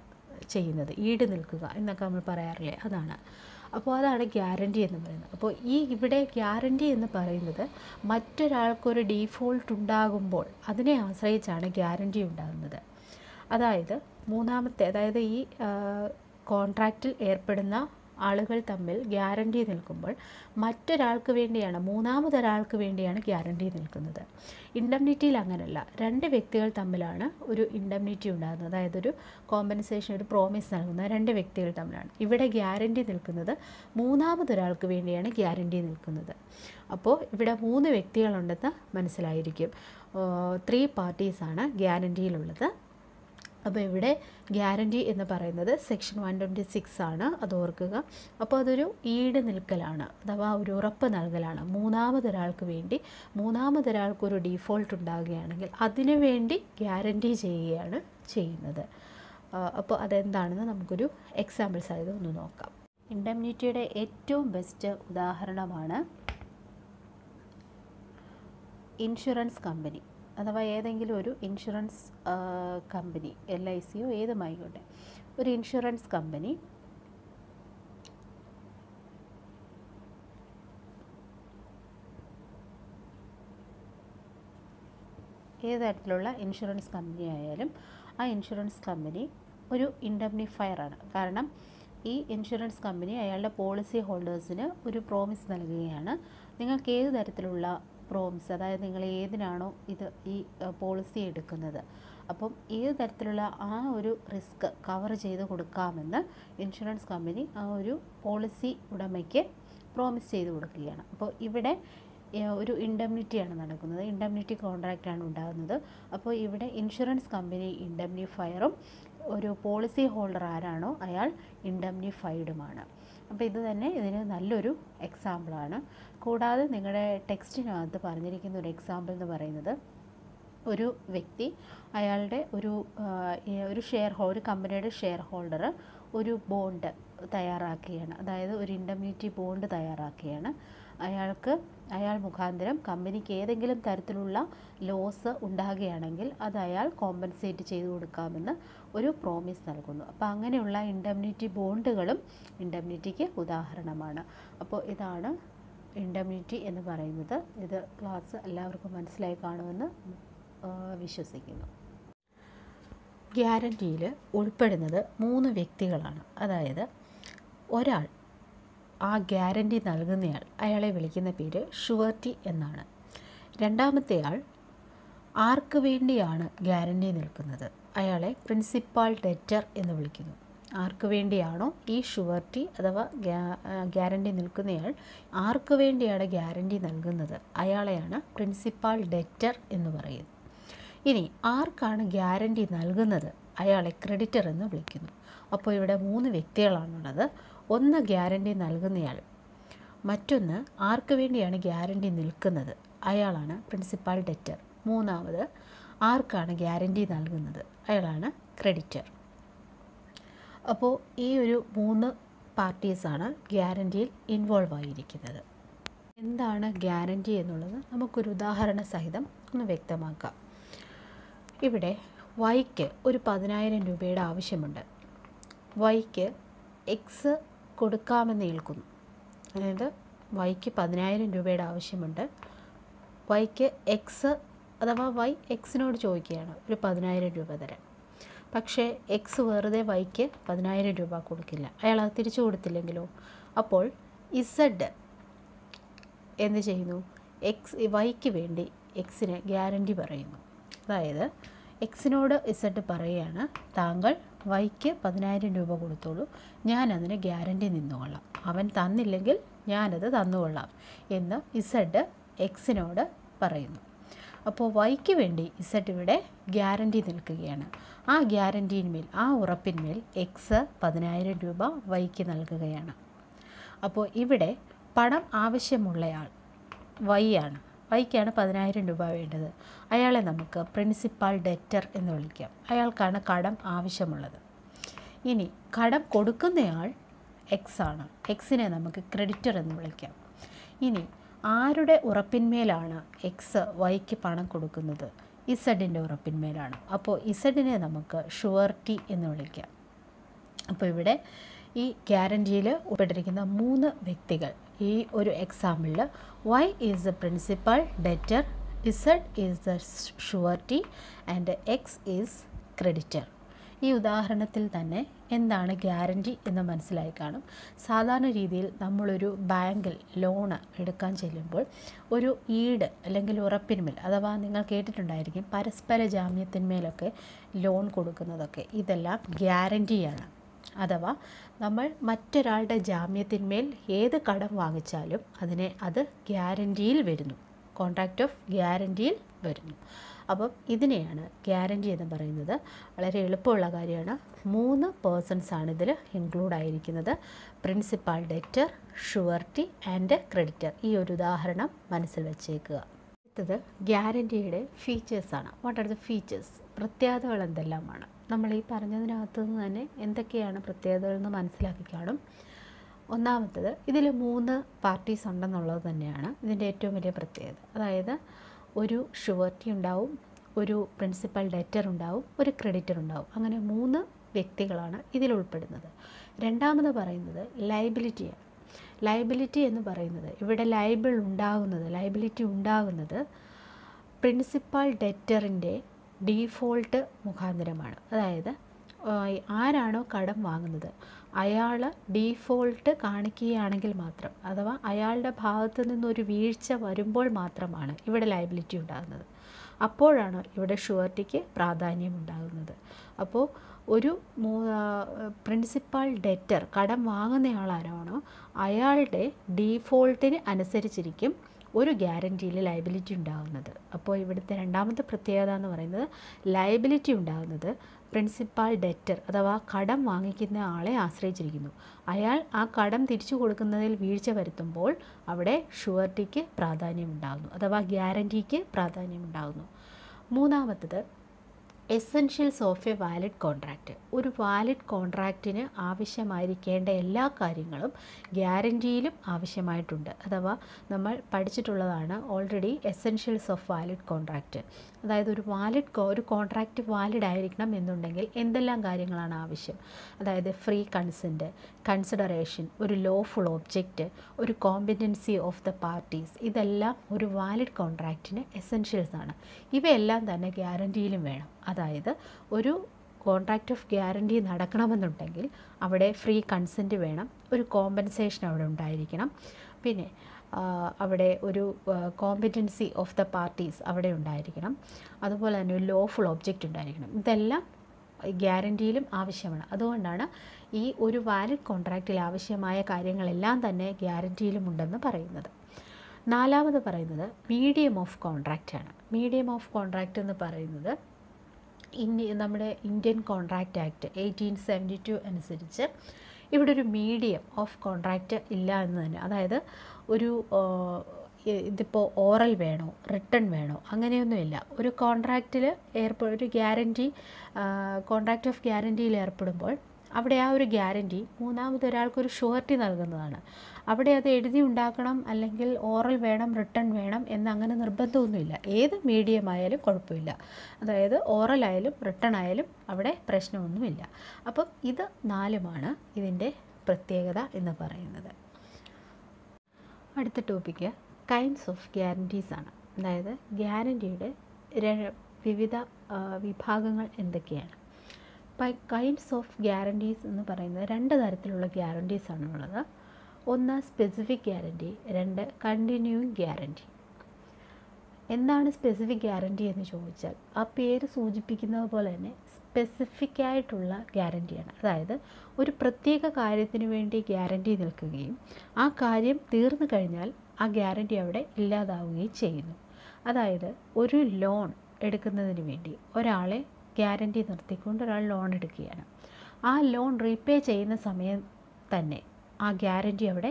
ചെയ്യുന്നത്. ഈട് നിൽക്കുക എന്നൊക്കെ നമ്മൾ പറയാറില്ലേ, അതാണ്. അപ്പോൾ അതാണ് ഗ്യാരണ്ടി എന്ന് പറയുന്നത്. അപ്പോൾ ഇവിടെ ഗ്യാരണ്ടി എന്ന് പറയുന്നത് മറ്റൊരാൾക്കൊരു ഡീഫോൾട്ട് ഉണ്ടാകുമ്പോൾ അതിനെ ആശ്രയിച്ചാണ് ഗ്യാരണ്ടി ഉണ്ടാകുന്നത്. അതായത് അതായത് ഈ കോൺട്രാക്റ്റിൽ ഏർപ്പെടുന്ന ആളുകൾ തമ്മിൽ ഗ്യാരണ്ടി നിൽക്കുമ്പോൾ മറ്റൊരാൾക്ക് വേണ്ടിയാണ്, മൂന്നാമതൊരാൾക്ക് വേണ്ടിയാണ് ഗ്യാരണ്ടി നിൽക്കുന്നത്. ഇൻഡെംനിറ്റിയിൽ അങ്ങനെയല്ല, രണ്ട് വ്യക്തികൾ തമ്മിലാണ് ഒരു ഇൻഡെംനിറ്റി ഉണ്ടാകുന്നത്. അതായത് ഒരു കോമ്പൻസേഷൻ, ഒരു പ്രോമിസ് നൽകുന്ന രണ്ട് വ്യക്തികൾ തമ്മിലാണ്. ഇവിടെ ഗ്യാരണ്ടി നിൽക്കുന്നത് മൂന്നാമതൊരാൾക്ക് വേണ്ടിയാണ് ഗ്യാരണ്ടി നിൽക്കുന്നത്. അപ്പോൾ ഇവിടെ 3 വ്യക്തികളുണ്ടെന്ന് മനസ്സിലായിരിക്കും. 3 പാർട്ടീസാണ് ഗ്യാരണ്ടിയിലുള്ളത്. അപ്പോൾ ഇവിടെ ഗ്യാരണ്ടി എന്ന് പറയുന്നത് സെക്ഷൻ 126 ആണ്, അത് ഓർക്കുക. അപ്പോൾ അതൊരു ഈട് നിൽക്കലാണ്, അഥവാ ഒരു ഉറപ്പ് നൽകലാണ്. മൂന്നാമതൊരാൾക്കൊരു ഡീഫോൾട്ട് ഉണ്ടാകുകയാണെങ്കിൽ അതിനു വേണ്ടി ഗ്യാരണ്ടി ചെയ്യുകയാണ് ചെയ്യുന്നത്. അപ്പോൾ അതെന്താണെന്ന് നമുക്കൊരു എക്സാമ്പിൾ സഹിതം ഒന്ന് നോക്കാം. ഇൻഡെംനിറ്റിയുടെ ഏറ്റവും ബെസ്റ്റ് ഉദാഹരണമാണ് ഇൻഷുറൻസ് കമ്പനി, അഥവാ ഏതെങ്കിലും ഒരു ഇൻഷുറൻസ് കമ്പനി, LICയോ ഏതുമായിക്കോട്ടെ, ഒരു ഇൻഷുറൻസ് കമ്പനി ഏത് തരത്തിലുള്ള ഇൻഷുറൻസ് കമ്പനി ആയാലും ആ ഇൻഷുറൻസ് കമ്പനി ഒരു ഇൻഡെംനിഫയർ ആണ്. കാരണം ഈ ഇൻഷുറൻസ് കമ്പനി അയാളുടെ പോളിസി ഹോൾഡേഴ്സിന് ഒരു പ്രോമിസ് നൽകുകയാണ്. നിങ്ങൾക്ക് ഏത് തരത്തിലുള്ള പ്രോമിസ്, അതായത് നിങ്ങൾ ഏതിനാണോ ഈ പോളിസി എടുക്കുന്നത്, അപ്പം ഏത് തരത്തിലുള്ള ആ ഒരു റിസ്ക് കവർ ചെയ്ത് കൊടുക്കാമെന്ന് ഇൻഷുറൻസ് കമ്പനി ആ ഒരു പോളിസി ഉടമയ്ക്ക് പ്രോമിസ് ചെയ്ത് കൊടുക്കുകയാണ്. അപ്പോൾ ഇവിടെ ഒരു ഇൻഡെംനിറ്റിയാണ് നടക്കുന്നത്, ഇൻഡെംനിറ്റി കോൺട്രാക്റ്റാണ് ഉണ്ടാകുന്നത്. അപ്പോൾ ഇവിടെ ഇൻഷുറൻസ് കമ്പനി ഇൻഡെംനിഫയറും ഒരു പോളിസി ഹോൾഡർ ആരാണോ അയാൾ ഇൻഡെംനിഫൈഡുമാണ്. അപ്പോൾ ഇത് തന്നെ ഇതിന് നല്ലൊരു എക്സാമ്പിളാണ്. കൂടാതെ നിങ്ങളുടെ ടെക്സ്റ്റിനകത്ത് പറഞ്ഞിരിക്കുന്ന ഒരു എക്സാമ്പിൾ എന്ന് പറയുന്നത്, ഒരു വ്യക്തി അയാളുടെ ഒരു കമ്പനിയുടെ ഷെയർ ഹോൾഡർ ഒരു ബോണ്ട് തയ്യാറാക്കുകയാണ്, അതായത് ഒരു ഇൻഡെംനിറ്റി ബോണ്ട് തയ്യാറാക്കുകയാണ്. അയാൾ മുഖാന്തരം കമ്പനിക്ക് ഏതെങ്കിലും തരത്തിലുള്ള ലോസ് ഉണ്ടാകുകയാണെങ്കിൽ അത് അയാൾ കോമ്പൻസേറ്റ് ചെയ്ത് കൊടുക്കാമെന്ന് ഒരു പ്രോമിസ് നൽകുന്നു. അപ്പോൾ അങ്ങനെയുള്ള ഇൻഡെംനിറ്റി ബോണ്ടുകളും ഇൻഡെംനിറ്റിക്ക് ഉദാഹരണമാണ്. അപ്പോൾ ഇതാണ് ഇൻഡെംനിറ്റി എന്ന് പറയുന്നത്. ഇത് ക്ലാസ് എല്ലാവർക്കും മനസ്സിലായി കാണുമെന്ന് വിശ്വസിക്കുന്നു. ഗ്യാരണ്ടിയിൽ ഉൾപ്പെടുന്നത് 3 വ്യക്തികളാണ്. അതായത് ഒരാൾ, ആ ഗ്യാരണ്ടി നൽകുന്നയാൾ, അയാളെ വിളിക്കുന്ന പേര് ഷുവർട്ടി എന്നാണ്. രണ്ടാമത്തെ ആൾ ആർക്ക് വേണ്ടിയാണ് ഗ്യാരണ്ടി നിൽക്കുന്നത്, അയാളെ പ്രിൻസിപ്പാൾ ഡെറ്റർ എന്ന് വിളിക്കുന്നു. ആർക്ക് വേണ്ടിയാണോ ഈ ഷുവർട്ടി അഥവാ ഗ്യാരണ്ടി നിൽക്കുന്നയാൾ ആർക്ക് വേണ്ടിയാണ് ഗ്യാരണ്ടി നൽകുന്നത് അയാളെയാണ് പ്രിൻസിപ്പാൾ ഡെറ്റർ എന്ന് പറയുന്നത്. ഇനി ആർക്കാണ് ഗ്യാരണ്ടി നൽകുന്നത് അയാളെ ക്രെഡിറ്റർ എന്ന് വിളിക്കുന്നു. അപ്പോൾ ഇവിടെ 3 വ്യക്തികളാണുള്ളത്. ഒന്ന് ഗ്യാരണ്ടി നൽകുന്നയാൾ, മറ്റൊന്ന് ആർക്ക് വേണ്ടിയാണ് ഗ്യാരണ്ടി നിൽക്കുന്നത് അയാളാണ് പ്രിൻസിപ്പാൾ ഡെറ്റർ, മൂന്നാമത് ആർക്കാണ് ഗ്യാരണ്ടി നൽകുന്നത് അയാളാണ് ക്രെഡിറ്റർ. അപ്പോൾ ഈ ഒരു 3 പാർട്ടീസാണ് ഗ്യാരണ്ടിയിൽ ഇൻവോൾവ് ആയിരിക്കുന്നത്. എന്താണ് ഗ്യാരണ്ടി എന്നുള്ളത് നമുക്കൊരു ഉദാഹരണ സഹിതം ഒന്ന് വ്യക്തമാക്കാം. ഇവിടെ വൈക്ക് ഒരു 10,000 രൂപയുടെ ആവശ്യമുണ്ട്. വൈക്ക് എക്സ് കൊടുക്കാമെന്ന് ഏൽക്കുന്നു. അതായത് വൈക്ക് 10,000 രൂപയുടെ ആവശ്യമുണ്ട്. വൈക്ക് എക്സ് അഥവാ വൈ എക്സിനോട് ചോദിക്കുകയാണ് ഒരു 10,000 രൂപ തരാൻ. പക്ഷേ എക്സ് വെറുതെ വൈക്ക് 10,000 രൂപ കൊടുക്കില്ല. അയാൾ അത് തിരിച്ചു കൊടുത്തില്ലെങ്കിലോ? അപ്പോൾ ഇസഡ് എന്ത് ചെയ്യുന്നു? വൈക്ക് വേണ്ടി എക്സിന് ഗ്യാരണ്ടി പറയുന്നു. അതായത് എക്സിനോട് ഇസഡ് പറയുകയാണ്, താങ്കൾ വൈക്ക് 10,000 രൂപ കൊടുത്തോളൂ, ഞാനതിന് ഗ്യാരണ്ടി നിന്നുകൊള്ളാം, അവൻ തന്നില്ലെങ്കിൽ ഞാനത് തന്നുകൊള്ളാം എന്ന് ഇസഡ് എക്സിനോട് പറയുന്നു. അപ്പോൾ വൈക്ക് വേണ്ടി ഇസഡ് ഇവിടെ ഗ്യാരണ്ടി നിൽക്കുകയാണ്. ആ ഗ്യാരണ്ടിന്മേൽ, ആ ഉറപ്പിന്മേൽ എക്സ് 10,000 രൂപ വൈക്ക് നൽകുകയാണ്. അപ്പോൾ ഇവിടെ പണം ആവശ്യമുള്ളയാൾ വൈ ആണ്. വൈക്കാണ് 10,000 രൂപ വേണ്ടത്. അയാളെ നമുക്ക് പ്രിൻസിപ്പാൾ ഡെറ്റർ എന്ന് വിളിക്കാം. അയാൾക്കാണ് കടം ആവശ്യമുള്ളത്. ഇനി കടം കൊടുക്കുന്നയാൾ എക്സ് ആണ്. എക്സിനെ നമുക്ക് ക്രെഡിറ്റർ എന്ന് വിളിക്കാം. ഇനി ആരുടെ ഉറപ്പിന്മേലാണ് എക്സ് വൈക്ക് പണം കൊടുക്കുന്നത്? ഇസഡിൻ്റെ ഉറപ്പിന്മേലാണ്. അപ്പോൾ ഇസഡിനെ നമുക്ക് ഷുവർട്ടി എന്ന് വിളിക്കാം. അപ്പോൾ ഇവിടെ ഈ ഗ്യാരണ്ടിയിൽ ഉൾപ്പെട്ടിരിക്കുന്ന 3 വ്യക്തികൾ ഈ ഒരു എക്സാമ്പിളിൽ Y is the principal debtor, Z is the surety and X is creditor. ഈ ഉദാഹരണത്തിൽ തന്നെ എന്താണ് ഗ്യാരണ്ടി എന്ന് മനസ്സിലായി കാണും. സാധാരണ രീതിയിൽ നമ്മളൊരു ബാങ്കിൽ ലോണ് എടുക്കാൻ ചെല്ലുമ്പോൾ ഒരു ഈട് അല്ലെങ്കിൽ ഉറപ്പിന്മേൽ, അഥവാ നിങ്ങൾ കേട്ടിട്ടുണ്ടായിരിക്കും പരസ്പര ജാമ്യത്തിന്മേലൊക്കെ ലോൺ കൊടുക്കുന്നതൊക്കെ, ഇതെല്ലാം ഗ്യാരണ്ടിയാണ്. അഥവാ നമ്മൾ മറ്റൊരാളുടെ ജാമ്യത്തിന്മേൽ ഏത് കടം വാങ്ങിച്ചാലും അത് ഗ്യാരണ്ടിയിൽ വരുന്നു, കോൺട്രാക്റ്റ് ഓഫ് ഗ്യാരണ്ടിയിൽ വരുന്നു. അപ്പം ഇതിനെയാണ് ഗ്യാരണ്ടി എന്ന് പറയുന്നത്. വളരെ എളുപ്പമുള്ള കാര്യമാണ്. 3 പേഴ്സൺസാണ് ഇതിൽ ഇൻക്ലൂഡ് ആയിരിക്കുന്നത്: principal debtor, surety and creditor. ഈ ഒരു ഉദാഹരണം മനസ്സിൽ വെച്ചേക്കുക. അടുത്തത് ഗ്യാരണ്ടിയുടെ ഫീച്ചേഴ്സാണ്. What are the features? പ്രത്യേകതകൾ എന്തെല്ലാമാണ്? നമ്മൾ ഈ പറഞ്ഞതിനകത്തു നിന്ന് തന്നെ എന്തൊക്കെയാണ് പ്രത്യേകതകൾ എന്ന് മനസ്സിലാക്കി കാണും. ഒന്നാമത്തത്, ഇതിൽ 3 പാർട്ടീസ് ഉണ്ടെന്നുള്ളത് തന്നെയാണ് ഇതിൻ്റെ ഏറ്റവും വലിയ പ്രത്യേകത. അതായത് ഒരു ഷുവർട്ടി ഉണ്ടാവും, ഒരു പ്രിൻസിപ്പൽ ഡെറ്റർ ഉണ്ടാവും, ഒരു ക്രെഡിറ്റർ ഉണ്ടാവും. അങ്ങനെ 3 വ്യക്തികളാണ് ഇതിൽ ഉൾപ്പെടുന്നത്. രണ്ടാമത് പറയുന്നത് ലയബിലിറ്റിയാണ്. ലയബിലിറ്റി എന്ന് പറയുന്നത്, ഇവിടെ ലയബിലിറ്റി ഉണ്ടാകുന്നത് പ്രിൻസിപ്പൽ ഡെറ്ററിൻ്റെ ഡീഫോൾട്ട് മുഖാന്തരമാണ്. അതായത് ആരാണോ കടം വാങ്ങുന്നത് അയാൾ ഡീഫോൾട്ട് കാണിക്കുകയാണെങ്കിൽ മാത്രം, അഥവാ അയാളുടെ ഭാഗത്തു നിന്നൊരു വീഴ്ച വരുമ്പോൾ മാത്രമാണ് ഇവിടെ ലയബിലിറ്റി ഉണ്ടാകുന്നത്. അപ്പോഴാണ് ഇവിടെ ഷുവർട്ടിക്ക് പ്രാധാന്യം ഉണ്ടാകുന്നത്. അപ്പോൾ ഒരു പ്രിൻസിപ്പൽ ഡെറ്റർ കടം വാങ്ങുന്നയാളാരാണോ അയാളുടെ ഡീഫോൾട്ടിന് അനുസരിച്ചിരിക്കും ഒരു ഗ്യാരണ്ടിയിൽ ലയബിലിറ്റി ഉണ്ടാകുന്നത്. അപ്പോൾ ഇവിടുത്തെ രണ്ടാമത്തെ പ്രത്യേകത എന്ന് പറയുന്നത് ലയബിലിറ്റി ഉണ്ടാകുന്നത് പ്രിൻസിപ്പൽ ഡെറ്റർ അഥവാ കടം വാങ്ങിക്കുന്ന ആളെ ആശ്രയിച്ചിരിക്കുന്നു. അയാൾ ആ കടം തിരിച്ചു കൊടുക്കുന്നതിൽ വീഴ്ച വരുത്തുമ്പോൾ അവിടെ ഷുവർട്ടിക്ക് പ്രാധാന്യമുണ്ടാകുന്നു, അഥവാ ഗ്യാരണ്ടിക്ക് പ്രാധാന്യമുണ്ടാകുന്നു. മൂന്നാമത്തത് essentials of a valid contract. ഒരു വാലിഡ് കോൺട്രാക്റ്റിന് ആവശ്യമായിരിക്കേണ്ട എല്ലാ കാര്യങ്ങളും ഗ്യാരണ്ടിയിലും ആവശ്യമായിട്ടുണ്ട്. അഥവാ നമ്മൾ പഠിച്ചിട്ടുള്ളതാണ് already essentials of valid contract. അതായത് ഒരു കോൺട്രാക്റ്റ് വാലിഡ് ആയിരിക്കണം എന്നുണ്ടെങ്കിൽ എന്തെല്ലാം കാര്യങ്ങളാണ് ആവശ്യം? അതായത് ഫ്രീ കൺസെൻറ്റ്, കൺസിഡറേഷൻ, ഒരു ലോഫുൾ ഒബ്ജക്റ്റ്, ഒരു കോമ്പിറ്റൻസി ഓഫ് ദ പാർട്ടീസ്, ഇതെല്ലാം ഒരു വാലിഡ് കോൺട്രാക്റ്റിന് എസെൻഷ്യൽസ് ആണ്. ഇവയെല്ലാം തന്നെ ഗ്യാരണ്ടിയിലും വേണം. അതായത് ഒരു കോൺട്രാക്റ്റ് ഓഫ് ഗ്യാരണ്ടി നടക്കണമെന്നുണ്ടെങ്കിൽ അവിടെ ഫ്രീ കൺസെൻറ്റ് വേണം, ഒരു കോമ്പൻസേഷൻ അവിടെ ഉണ്ടായിരിക്കണം, പിന്നെ അവിടെ ഒരു കോമ്പിറ്റൻസി ഓഫ് ദ പാർട്ടീസ് അവിടെ ഉണ്ടായിരിക്കണം, അതുപോലെ തന്നെ ഒരു ലോഫുൾ ഒബ്ജക്റ്റ് ഉണ്ടായിരിക്കണം. ഇതെല്ലാം ഗ്യാരണ്ടിയിലും ആവശ്യമാണ്. അതുകൊണ്ടാണ് ഈ ഒരു വാലിഡ് കോൺട്രാക്റ്റിൽ ആവശ്യമായ കാര്യങ്ങളെല്ലാം തന്നെ ഗ്യാരണ്ടിയിലും ഉണ്ടെന്ന് പറയുന്നത്. നാലാമത് പറയുന്നത് മീഡിയം ഓഫ് കോൺട്രാക്റ്റാണ്. മീഡിയം ഓഫ് കോൺട്രാക്റ്റ് എന്ന് പറയുന്നത് നമ്മുടെ ഇന്ത്യൻ കോൺട്രാക്റ്റ് ആക്ട് 1872 അനുസരിച്ച് ഇവിടെ ഒരു മീഡിയം ഓഫ് കോൺട്രാക്റ്റ് ഇല്ല എന്ന് തന്നെ. അതായത് ഇതിപ്പോൾ ഓറൽ വേണോ റിട്ടൺ വേണോ അങ്ങനെയൊന്നുമില്ല. ഒരു കോൺട്രാക്റ്റിൽ ഒരു ഗ്യാരണ്ടി കോൺട്രാക്റ്റ് ഓഫ് ഗ്യാരണ്ടിയിൽ ഏർപ്പെടുമ്പോൾ അവിടെ ആ ഒരു ഗ്യാരൻറ്റി മൂന്നാമതൊരാൾക്കൊരു ഷുവർട്ടി നൽകുന്നതാണ്. അവിടെ അത് എഴുതി ഉണ്ടാക്കണം, അല്ലെങ്കിൽ ഓറൽ വേണം, റിട്ടൺ വേണം എന്നങ്ങനെ നിർബന്ധമൊന്നുമില്ല. ഏത് മീഡിയം ആയാലും കുഴപ്പമില്ല. അതായത് ഓറൽ ആയാലും റിട്ടൺ ആയാലും അവിടെ പ്രശ്നമൊന്നുമില്ല. അപ്പം ഇത് 4മാണ് ഇതിൻ്റെ പ്രത്യേകത എന്ന് പറയുന്നത്. അടുത്ത ടോപ്പിക്ക് കൈൻഡ്സ് ഓഫ് ഗ്യാരൻറ്റീസ് ആണ്. അതായത് ഗ്യാരൻറ്റിയുടെ വിവിധ വിഭാഗങ്ങൾ എന്തൊക്കെയാണ്. കൈൻഡ്സ് ഓഫ് ഗ്യാരൻറ്റീസ് എന്ന് പറയുന്നത് 2 തരത്തിലുള്ള ഗ്യാരൻറ്റീസ് ആണുള്ളത്. ഒന്ന് സ്പെസിഫിക് ഗ്യാരൻറ്റി, 2 കണ്ടിന്യൂയിങ് ഗ്യാരൻറ്റി. എന്താണ് സ്പെസിഫിക് ഗ്യാരൻറ്റി എന്ന് ചോദിച്ചാൽ ആ പേര് സൂചിപ്പിക്കുന്നത് പോലെ തന്നെ സ്പെസിഫിക് ആയിട്ടുള്ള ഗ്യാരൻറ്റിയാണ്. അതായത് ഒരു പ്രത്യേക കാര്യത്തിന് വേണ്ടി ഗ്യാരൻറ്റി നിൽക്കുകയും ആ കാര്യം തീർന്നു കഴിഞ്ഞാൽ ആ ഗ്യാരൻറ്റി അവിടെ ഇല്ലാതാവുകയും ചെയ്യുന്നു. അതായത് ഒരു ലോൺ എടുക്കുന്നതിന് വേണ്ടി ഒരാളെ ഗ്യാരൻറ്റി നിർത്തിക്കൊണ്ട് ഒരാൾ ലോൺ എടുക്കുകയാണ്. ആ ലോൺ റീപേ ചെയ്യുന്ന സമയം തന്നെ ആ ഗ്യാരൻറ്റി അവിടെ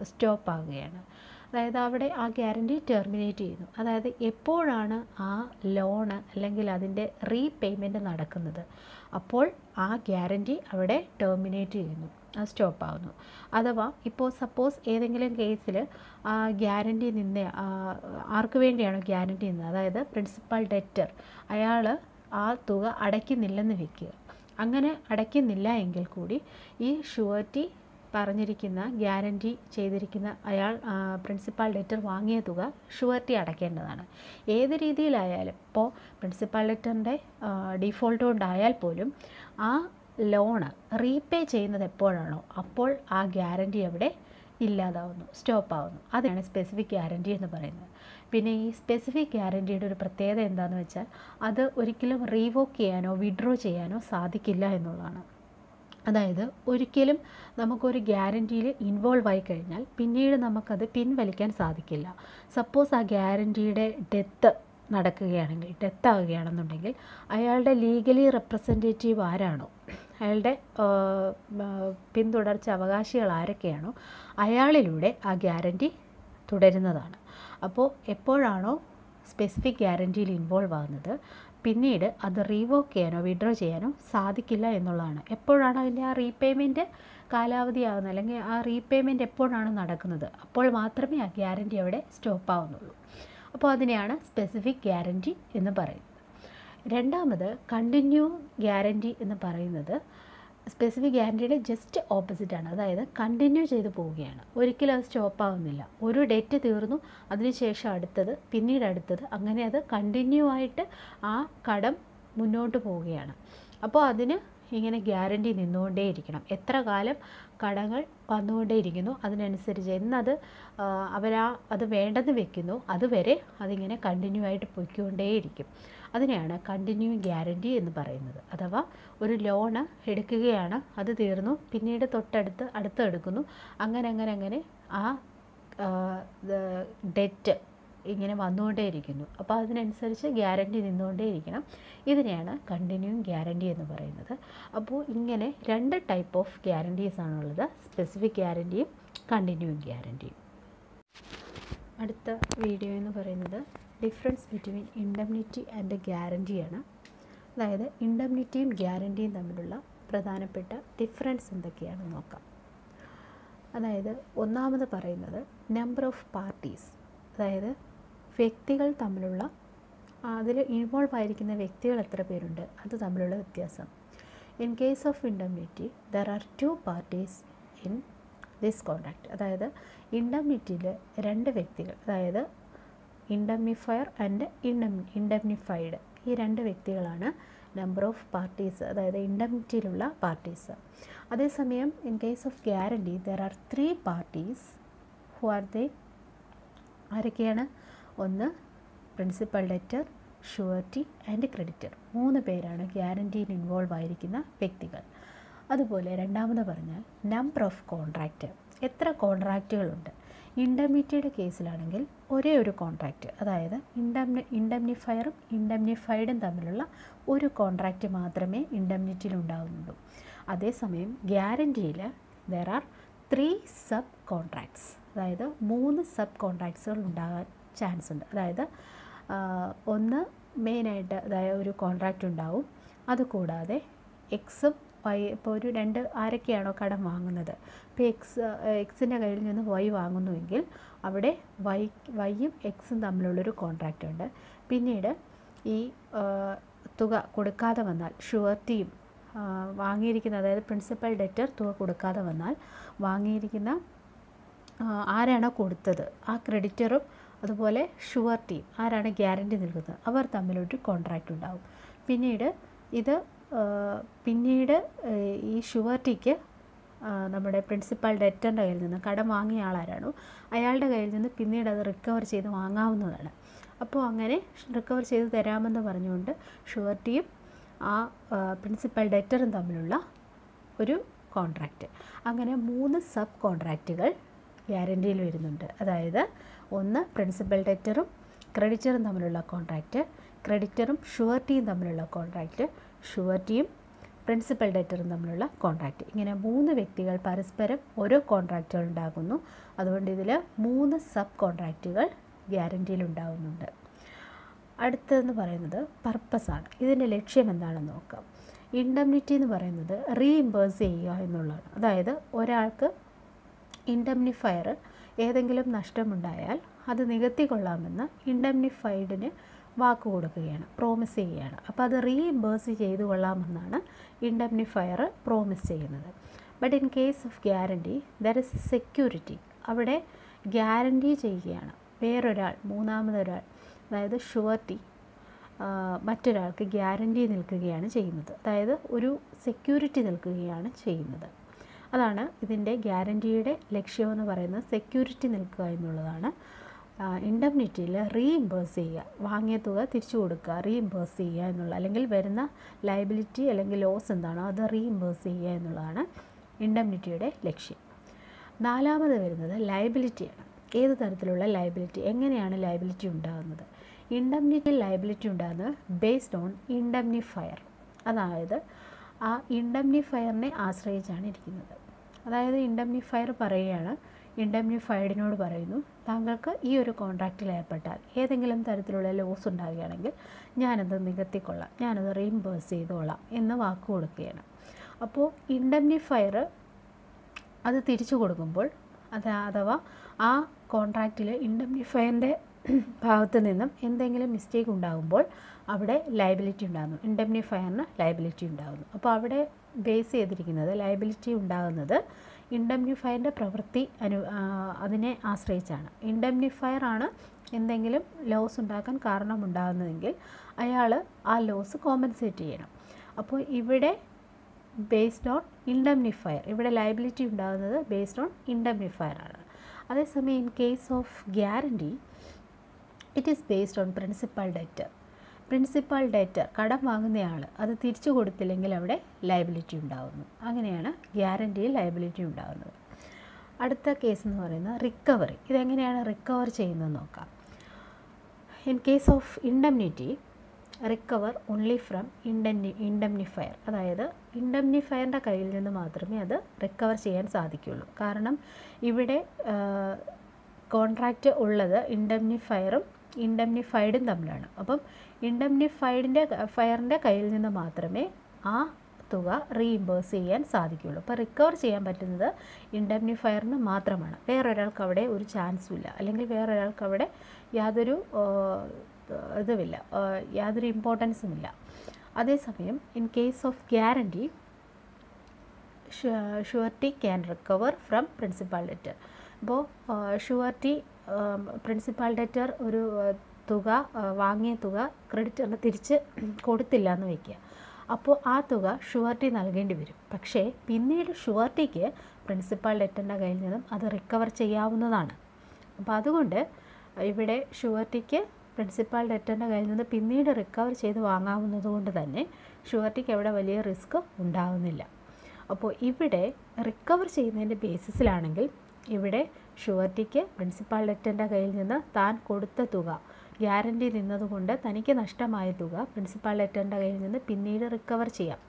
സ്റ്റോപ്പ് ആവുകയാണ്. അതായത് അവിടെ ആ ഗ്യാരൻറ്റി ടെർമിനേറ്റ് ചെയ്യുന്നു. അതായത് എപ്പോഴാണ് ആ ലോണ് അല്ലെങ്കിൽ അതിൻ്റെ റീപേയ്മെൻറ്റ് നടക്കുന്നത്, അപ്പോൾ ആ ഗ്യാരൻറ്റി അവിടെ ടെർമിനേറ്റ് ചെയ്യുന്നു, സ്റ്റോപ്പ് ആവുന്നു. അഥവാ ഇപ്പോൾ സപ്പോസ് ഏതെങ്കിലും കേസിൽ ആ ഗ്യാരൻറ്റി ആർക്ക് വേണ്ടിയാണോ ഗ്യാരൻറ്റി നിന്നത്, അതായത് പ്രിൻസിപ്പൽ ഡെറ്റർ, അയാൾ ആ തുക അടയ്ക്കുന്നില്ലെന്ന് വയ്ക്കുക. അങ്ങനെ അടയ്ക്കുന്നില്ല എങ്കിൽ കൂടി ഈ ഷുവർട്ടി പറഞ്ഞിരിക്കുന്ന ഗ്യാരൻറ്റി ചെയ്തിരിക്കുന്ന അയാൾ പ്രിൻസിപ്പൽ ഡെറ്റർ വാങ്ങിയ തുക ഷുവർട്ടി അടയ്ക്കേണ്ടതാണ്. ഏത് രീതിയിലായാലും, ഇപ്പോൾ പ്രിൻസിപ്പൽ ഡെറ്ററിൻ്റെ ഡിഫോൾട്ട് കൊണ്ടായാൽ പോലും ആ ലോണ് റീപേ ചെയ്യുന്നത് എപ്പോഴാണോ അപ്പോൾ ആ ഗ്യാരൻറ്റി അവിടെ ഇല്ലാതാവുന്നു, സ്റ്റോപ്പ് ആവുന്നു. അതാണ് സ്പെസിഫിക് ഗ്യാരൻറ്റി എന്ന് പറയുന്നത്. പിന്നെ ഈ സ്പെസിഫിക് ഗ്യാരൻറ്റിയുടെ ഒരു പ്രത്യേകത എന്താണെന്ന് വെച്ചാൽ അത് ഒരിക്കലും റീവോക്ക് ചെയ്യാനോ വിഡ്രോ ചെയ്യാനോ സാധിക്കില്ല എന്നുള്ളതാണ്. അതായത് ഒരിക്കലും നമുക്കൊരു ഗ്യാരൻറ്റിയിൽ ഇൻവോൾവ് ആയി കഴിഞ്ഞാൽ പിന്നീട് നമുക്കത് പിൻവലിക്കാൻ സാധിക്കില്ല. സപ്പോസ് ആ ഗ്യാരൻറ്റിയുടെ ഡെത്ത് നടക്കുകയാണെങ്കിൽ, ഡെത്ത് ആവുകയാണെന്നുണ്ടെങ്കിൽ അയാളുടെ ലീഗലി റെപ്രസെൻറ്റേറ്റീവ് ആരാണോ, അയാളുടെ പിന്തുടർച്ച അവകാശികൾ ആരൊക്കെയാണോ അയാളിലൂടെ ആ ഗ്യാരൻറ്റി തുടരുന്നതാണ്. അപ്പോൾ എപ്പോഴാണോ സ്പെസിഫിക് ഗ്യാരൻറ്റിയിൽ ഇൻവോൾവ് ആകുന്നത് പിന്നീട് അത് റീവോക്ക് ചെയ്യാനോ വിഡ്രോ ചെയ്യാനോ സാധിക്കില്ല എന്നുള്ളതാണ്. എപ്പോഴാണ് അതിൻ്റെ ആ റീപേയ്മെൻറ്റ് കാലാവധി ആകുന്നത്, അല്ലെങ്കിൽ ആ റീപേയ്മെൻറ്റ് എപ്പോഴാണ് നടക്കുന്നത്, അപ്പോൾ മാത്രമേ ആ ഗ്യാരൻറ്റി അവിടെ സ്റ്റോപ്പ് ആവുന്നുള്ളൂ. അപ്പോൾ അതിനെയാണ് സ്പെസിഫിക് ഗ്യാരൻറ്റി എന്ന് പറയുന്നത്. രണ്ടാമത് കണ്ടിന്യൂ ഗ്യാരൻറ്റി എന്ന് പറയുന്നത് സ്പെസിഫിക് ഗ്യാരൻറ്റിയുടെ ജസ്റ്റ് ഓപ്പോസിറ്റാണ്. അതായത് കണ്ടിന്യൂ ചെയ്ത് പോവുകയാണ്, ഒരിക്കലും അത് സ്റ്റോപ്പ് ആവുന്നില്ല. ഒരു ഡേറ്റ് തീർന്നു, അതിനുശേഷം അടുത്തത്, പിന്നീട് അടുത്തത്, അങ്ങനെ അത് കണ്ടിന്യൂ ആയിട്ട് ആ കടം മുന്നോട്ട് പോവുകയാണ്. അപ്പോൾ അതിന് ഇങ്ങനെ ഗ്യാരൻറ്റി നിന്നുകൊണ്ടേയിരിക്കണം. എത്ര കാലം കടങ്ങൾ വന്നുകൊണ്ടേയിരിക്കുന്നു അതിനനുസരിച്ച് എന്നത് അത് വേണ്ടെന്ന് വെക്കുന്നു അതുവരെ അതിങ്ങനെ കണ്ടിന്യൂ ആയിട്ട് പൊയ്ക്കൊണ്ടേയിരിക്കും. അതിനെയാണ് കണ്ടിന്യൂയിങ് ഗ്യാരൻറ്റി എന്ന് പറയുന്നത്. അഥവാ ഒരു ലോണ് എടുക്കുകയാണ്, അത് തീർന്നു, പിന്നീട് അടുത്ത് എടുക്കുന്നു, അങ്ങനെ ആ ഡെറ്റ് ഇങ്ങനെ വന്നുകൊണ്ടേയിരിക്കുന്നു. അപ്പോൾ അതിനനുസരിച്ച് ഗ്യാരൻറ്റി നിന്നുകൊണ്ടേയിരിക്കണം. ഇതിനെയാണ് കണ്ടിന്യൂയിങ് ഗ്യാരൻറ്റി എന്ന് പറയുന്നത്. അപ്പോൾ ഇങ്ങനെ 2 ടൈപ്പ് ഓഫ് ഗ്യാരൻറ്റീസ് ആണുള്ളത്, സ്പെസിഫിക് ഗ്യാരൻറ്റിയും കണ്ടിന്യൂയിങ് ഗ്യാരൻറ്റിയും. അടുത്ത വീഡിയോ എന്ന് പറയുന്നത് ഡിഫറൻസ് ബിറ്റ്വീൻ ഇൻഡംനിറ്റി ആൻഡ് ഗ്യാരൻറ്റിയാണ്. അതായത് ഇൻഡംനിറ്റിയും ഗ്യാരൻറ്റിയും തമ്മിലുള്ള പ്രധാനപ്പെട്ട ഡിഫറൻസ് എന്തൊക്കെയാണെന്ന് നോക്കാം. അതായത് ഒന്നാമത് പറയുന്നത് നമ്പർ ഓഫ് പാർട്ടീസ്, അതായത് വ്യക്തികൾ തമ്മിലുള്ള, അതിൽ ഇൻവോൾവ് ആയിരിക്കുന്ന വ്യക്തികൾ എത്ര പേരുണ്ട് അത് തമ്മിലുള്ള വ്യത്യാസം. In case of indemnity there are 2 parties in this contract. അതായത് ഇൻഡംനിറ്റിയിൽ 2 വ്യക്തികൾ, അതായത് ഇൻഡംനിഫയർ ആൻഡ് ഇൻഡംനിഫൈഡ്, ഈ 2 വ്യക്തികളാണ് നമ്പർ ഓഫ് പാർട്ടീസ്, അതായത് ഇൻഡംനിറ്റിയിലുള്ള പാർട്ടീസ്. അതേസമയം in case of guarantee there are 3 parties. Who are they? ആരൊക്കെയാണ്? ഒന്ന് principal debtor, surety and creditor. 3 പേരാണ് ഗ്യാരൻറ്റിയിൽ ഇൻവോൾവ് ആയിരിക്കുന്ന വ്യക്തികൾ. അതുപോലെ രണ്ടാമത് പറഞ്ഞാൽ നമ്പർ ഓഫ് കോൺട്രാക്റ്റ്, എത്ര കോൺട്രാക്റ്റുകളുണ്ട്. ഇൻഡംനിറ്റിയുടെ കേസിലാണെങ്കിൽ ഒരേ ഒരു കോൺട്രാക്റ്റ്, അതായത് ഇൻഡംനിഫയറും ഇൻഡംനിഫൈഡും തമ്മിലുള്ള ഒരു കോൺട്രാക്റ്റ് മാത്രമേ ഇൻഡംനിറ്റിയിൽ ഉണ്ടാകുന്നുള്ളൂ. അതേസമയം ഗ്യാരൻറ്റിയിൽ ദർ ആർ 3 സബ് കോൺട്രാക്ട്സ്, അതായത് 3 സബ് കോൺട്രാക്ട്സുകൾ ഉണ്ടാകാൻ ചാൻസ് ഉണ്ട്. അതായത് ഒന്ന് മെയിനായിട്ട്, അതായത് ഒരു കോൺട്രാക്റ്റ് ഉണ്ടാവും, അതുകൂടാതെ എക്സും ഇപ്പോൾ ഒരു ആരൊക്കെയാണോ കടം വാങ്ങുന്നത്, ഇപ്പോൾ എക്സിൻ്റെ കയ്യിൽ നിന്ന് വൈ വാങ്ങുന്നുവെങ്കിൽ അവിടെ വൈയും എക്സും തമ്മിലുള്ളൊരു കോൺട്രാക്റ്റ് ഉണ്ട്. പിന്നീട് ഈ തുക കൊടുക്കാതെ വന്നാൽ ഷുവർട്ടിയും വാങ്ങിയിരിക്കുന്ന, അതായത് പ്രിൻസിപ്പൽ ഡെറ്റർ തുക കൊടുക്കാതെ വന്നാൽ വാങ്ങിയിരിക്കുന്ന ആരാണോ കൊടുത്തത് ആ ക്രെഡിറ്ററും അതുപോലെ ഷുവർട്ടിയും ആരാണ് ഗ്യാരണ്ടി നൽകുന്നത് അവർ തമ്മിലൊരു കോൺട്രാക്റ്റ് ഉണ്ടാവും. പിന്നീട് ഈ ഷുവർട്ടിക്ക് നമ്മുടെ പ്രിൻസിപ്പൽ ഡെറ്ററിൻ്റെ കയ്യിൽ നിന്ന് കടം വാങ്ങിയ ആളാരാണോ അയാളുടെ കയ്യിൽ നിന്ന് പിന്നീട് അത് റിക്കവർ ചെയ്ത് വാങ്ങാവുന്നതാണ്. അപ്പോൾ അങ്ങനെ റിക്കവർ ചെയ്ത് തരാമെന്ന് പറഞ്ഞുകൊണ്ട് ഷുവർട്ടിയും ആ പ്രിൻസിപ്പൽ ഡെറ്ററും തമ്മിലുള്ള ഒരു കോൺട്രാക്റ്റ്. അങ്ങനെ 3 സബ് കോൺട്രാക്റ്റുകൾ ഗ്യാരണ്ടിയിൽ വരുന്നുണ്ട്. അതായത് ഒന്ന് പ്രിൻസിപ്പൽ ഡെറ്ററും ക്രെഡിറ്ററും തമ്മിലുള്ള കോൺട്രാക്റ്റ്, ക്രെഡിറ്ററും ഷുവർട്ടിയും തമ്മിലുള്ള കോൺട്രാക്റ്റ്, ഷുവർട്ടിയും പ്രിൻസിപ്പൽ ഡെറ്ററും തമ്മിലുള്ള കോൺട്രാക്റ്റ്. ഇങ്ങനെ 3 വ്യക്തികൾ പരസ്പരം ഓരോ കോൺട്രാക്റ്റുകൾ ഉണ്ടാകുന്നു. അതുകൊണ്ട് ഇതിൽ 3 സബ് കോൺട്രാക്റ്റുകൾ ഗ്യാരണ്ടിയിൽ ഉണ്ടാകുന്നുണ്ട്. അടുത്തതെന്ന് പറയുന്നത് പർപ്പസാണ്. ഇതിൻ്റെ ലക്ഷ്യം എന്താണെന്ന് നോക്കാം. ഇൻഡംനിറ്റി എന്ന് പറയുന്നത് റീഇംബേഴ്സ് ചെയ്യുക എന്നുള്ളതാണ്. അതായത് ഒരാൾക്ക് ഇൻഡംനിഫയർ ഏതെങ്കിലും നഷ്ടമുണ്ടായാൽ അത് നികത്തിക്കൊള്ളാമെന്ന് ഇൻഡംനിഫൈഡിന് വാക്ക് കൊടുക്കുകയാണ്, പ്രോമിസ് ചെയ്യുകയാണ്. അപ്പോൾ അത് റീഇംബേഴ്സ് ചെയ്തു കൊള്ളാമെന്നാണ് ഇൻഡംനിഫയർ പ്രോമിസ് ചെയ്യുന്നത്. But in case of guarantee there is A security. അവിടെ ഗ്യാരണ്ടി ചെയ്യുകയാണ് വേറൊരാൾ, മൂന്നാമതൊരാൾ, അതായത് ഷുവർട്ടി മറ്റൊരാൾക്ക് ഗ്യാരണ്ടി നിൽക്കുകയാണ് ചെയ്യുന്നത്. അതായത് ഒരു സെക്യൂരിറ്റി നിൽക്കുകയാണ് ചെയ്യുന്നത്. അതാണ് ഇതിൻ്റെ ഗ്യാരണ്ടിയുടെ ലക്ഷ്യമെന്ന് പറയുന്നത്, സെക്യൂരിറ്റി നിൽക്കുക എന്നുള്ളതാണ്. ഇൻഡംനിറ്റിയിൽ റീഇംബേഴ്സ് ചെയ്യുക, വാങ്ങിയ തുക തിരിച്ചു കൊടുക്കുക, റീഇംബേഴ്സ് ചെയ്യുക എന്നുള്ള, അല്ലെങ്കിൽ വരുന്ന ലയബിലിറ്റി അല്ലെങ്കിൽ ലോസ് എന്താണോ അത് റീഇംബേഴ്സ് ചെയ്യുക എന്നുള്ളതാണ് ഇൻഡംനിറ്റിയുടെ ലക്ഷ്യം. നാലാമത് വരുന്നത് ലയബിലിറ്റിയാണ്. ഏത് തരത്തിലുള്ള ലയബിലിറ്റി, എങ്ങനെയാണ് ലയബിലിറ്റി ഉണ്ടാകുന്നത്? ഇൻഡംനിറ്റി ലയബിലിറ്റി ഉണ്ടാകുന്നത് ബേസ്ഡ് ഓൺ ഇൻഡംനിഫയർ. അതായത് ആ ഇൻഡംനിഫയറിനെ ആശ്രയിച്ചാണ് ഇരിക്കുന്നത്. അതായത് ഇൻഡംനിഫയർ പറയുകയാണ്, ഇൻഡംനിഫൈഡിനോട് പറയുന്നു, താങ്കൾക്ക് ഈ ഒരു കോൺട്രാക്റ്റിൽ ഏർപ്പെട്ടാൽ ഏതെങ്കിലും തരത്തിലുള്ള ലോസ് ഉണ്ടാവുകയാണെങ്കിൽ ഞാനത് നികത്തിക്കൊള്ളാം, ഞാനത് റീഇംബേഴ്സ് ചെയ്തോളാം എന്ന് വാക്ക് കൊടുക്കുകയാണ്. അപ്പോൾ ഇൻഡംനിഫയർ അത് തിരിച്ചു കൊടുക്കുമ്പോൾ അഥവാ ആ കോൺട്രാക്റ്റിൽ ഇൻഡംനിഫയറിൻ്റെ ഭാഗത്ത് നിന്നും എന്തെങ്കിലും മിസ്റ്റേക്ക് ഉണ്ടാകുമ്പോൾ അവിടെ ലയബിലിറ്റി ഉണ്ടാകുന്നു, ഇൻഡംനിഫയറിന് ലയബിലിറ്റി ഉണ്ടാകുന്നു. അപ്പോൾ അവിടെ ബേസ് ചെയ്തിരിക്കുന്നത്, ലയബിലിറ്റി ഉണ്ടാകുന്നത് ഇൻഡംനിഫയറിൻ്റെ പ്രവൃത്തി അതിനെ ആശ്രയിച്ചാണ്. ഇൻഡംനിഫയർ ആണ് എന്തെങ്കിലും ലോസ് ഉണ്ടാക്കാൻ കാരണമുണ്ടാകുന്നതെങ്കിൽ അയാൾ ആ ലോസ് കോമ്പൻസേറ്റ് ചെയ്യണം. അപ്പോൾ ഇവിടെ ബേസ്ഡ് ഓൺ ഇൻഡംനിഫയർ, ഇവിടെ ലയബിലിറ്റി ഉണ്ടാകുന്നത് ബേസ്ഡ് ഓൺ ഇൻഡംനിഫയർ ആണ്. അതേസമയം in case of guarantee it is based on principal debtor. Principal debtor, കടം വാങ്ങുന്നയാൾ അത് തിരിച്ചു കൊടുത്തില്ലെങ്കിൽ അവിടെ ലയബിലിറ്റി ഉണ്ടാകുന്നു. അങ്ങനെയാണ് ഗ്യാരണ്ടിയിൽ ലയബിലിറ്റി ഉണ്ടാകുന്നത്. അടുത്ത കേസ് എന്ന് പറയുന്നത് റിക്കവറി. ഇതെങ്ങനെയാണ് റിക്കവർ ചെയ്യുന്നത് നോക്കാം. In case of indemnity recover only from ഇൻഡംനിഫയർ. അതായത് ഇൻഡംനിഫയറിൻ്റെ കയ്യിൽ നിന്ന് മാത്രമേ അത് റിക്കവർ ചെയ്യാൻ സാധിക്കുകയുള്ളൂ. കാരണം ഇവിടെ കോൺട്രാക്റ്റ് ഉള്ളത് ഇൻഡംനിഫയറും ഇൻഡംനിഫൈഡും തമ്മിലാണ്. അപ്പം ഫയറിൻ്റെ കയ്യിൽ നിന്ന് മാത്രമേ ആ തുക റീഇംബേഴ്സ് ചെയ്യാൻ സാധിക്കുകയുള്ളൂ. അപ്പോൾ റിക്കവർ ചെയ്യാൻ പറ്റുന്നത് ഇൻഡംനിഫയറിന് മാത്രമാണ്. വേറൊരാൾക്ക് അവിടെ ഒരു ചാൻസും ഇല്ല, അല്ലെങ്കിൽ വേറൊരാൾക്ക് അവിടെ യാതൊരു ഇതുമില്ല, യാതൊരു ഇമ്പോർട്ടൻസും ഇല്ല. അതേസമയം in case of guarantee surety can recover from principal debtor. അപ്പോൾ ഷുവർട്ടി പ്രിൻസിപ്പൽ ഡെറ്റർ ഒരു തുക, വാങ്ങിയ തുക ക്രെഡിറ്ററിന് തിരിച്ച് കൊടുത്തില്ല എന്ന് വയ്ക്കുക. അപ്പോൾ ആ തുക ഷുവർട്ടി നൽകേണ്ടി വരും. പക്ഷേ പിന്നീട് ഷുവർട്ടിക്ക് പ്രിൻസിപ്പൽ ഡെറ്ററിൻ്റെ കയ്യിൽ നിന്നും അത് റിക്കവർ ചെയ്യാവുന്നതാണ്. അപ്പോൾ അതുകൊണ്ട് ഇവിടെ ഷുവർട്ടിക്ക് പ്രിൻസിപ്പൽ ഡെറ്ററിൻ്റെ കയ്യിൽ നിന്ന് പിന്നീട് റിക്കവർ ചെയ്ത് വാങ്ങാവുന്നത് കൊണ്ട് തന്നെ ഷുവർട്ടിക്ക് അവിടെ വലിയ റിസ്ക് ഉണ്ടാകുന്നില്ല. അപ്പോൾ ഇവിടെ റിക്കവർ ചെയ്യുന്നതിൻ്റെ ബേസിസിലാണെങ്കിൽ ഇവിടെ ഷുവർട്ടിക്ക് പ്രിൻസിപ്പൽ ഡെറ്ററിൻ്റെ കയ്യിൽ നിന്ന് താൻ കൊടുത്ത തുക, ഗ്യാരണ്ടി നിന്നതുകൊണ്ട് തനിക്ക് നഷ്ടമായ തുക പ്രിൻസിപ്പൽ ഡെറ്ററിൻ്റെ കയ്യിൽ നിന്ന് പിന്നീട് റിക്കവർ ചെയ്യാം.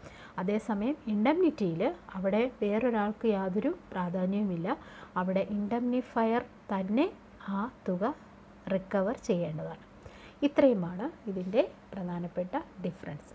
അതേസമയം ഇൻഡംനിറ്റിയിൽ അവിടെ വേറൊരാൾക്ക് യാതൊരു പ്രാധാന്യവുമില്ല. അവിടെ ഇൻഡംനിഫയർ തന്നെ ആ തുക റിക്കവർ ചെയ്യേണ്ടതാണ്. ഇത്രയുമാണ് ഇതിൻ്റെ പ്രധാനപ്പെട്ട ഡിഫറൻസ്.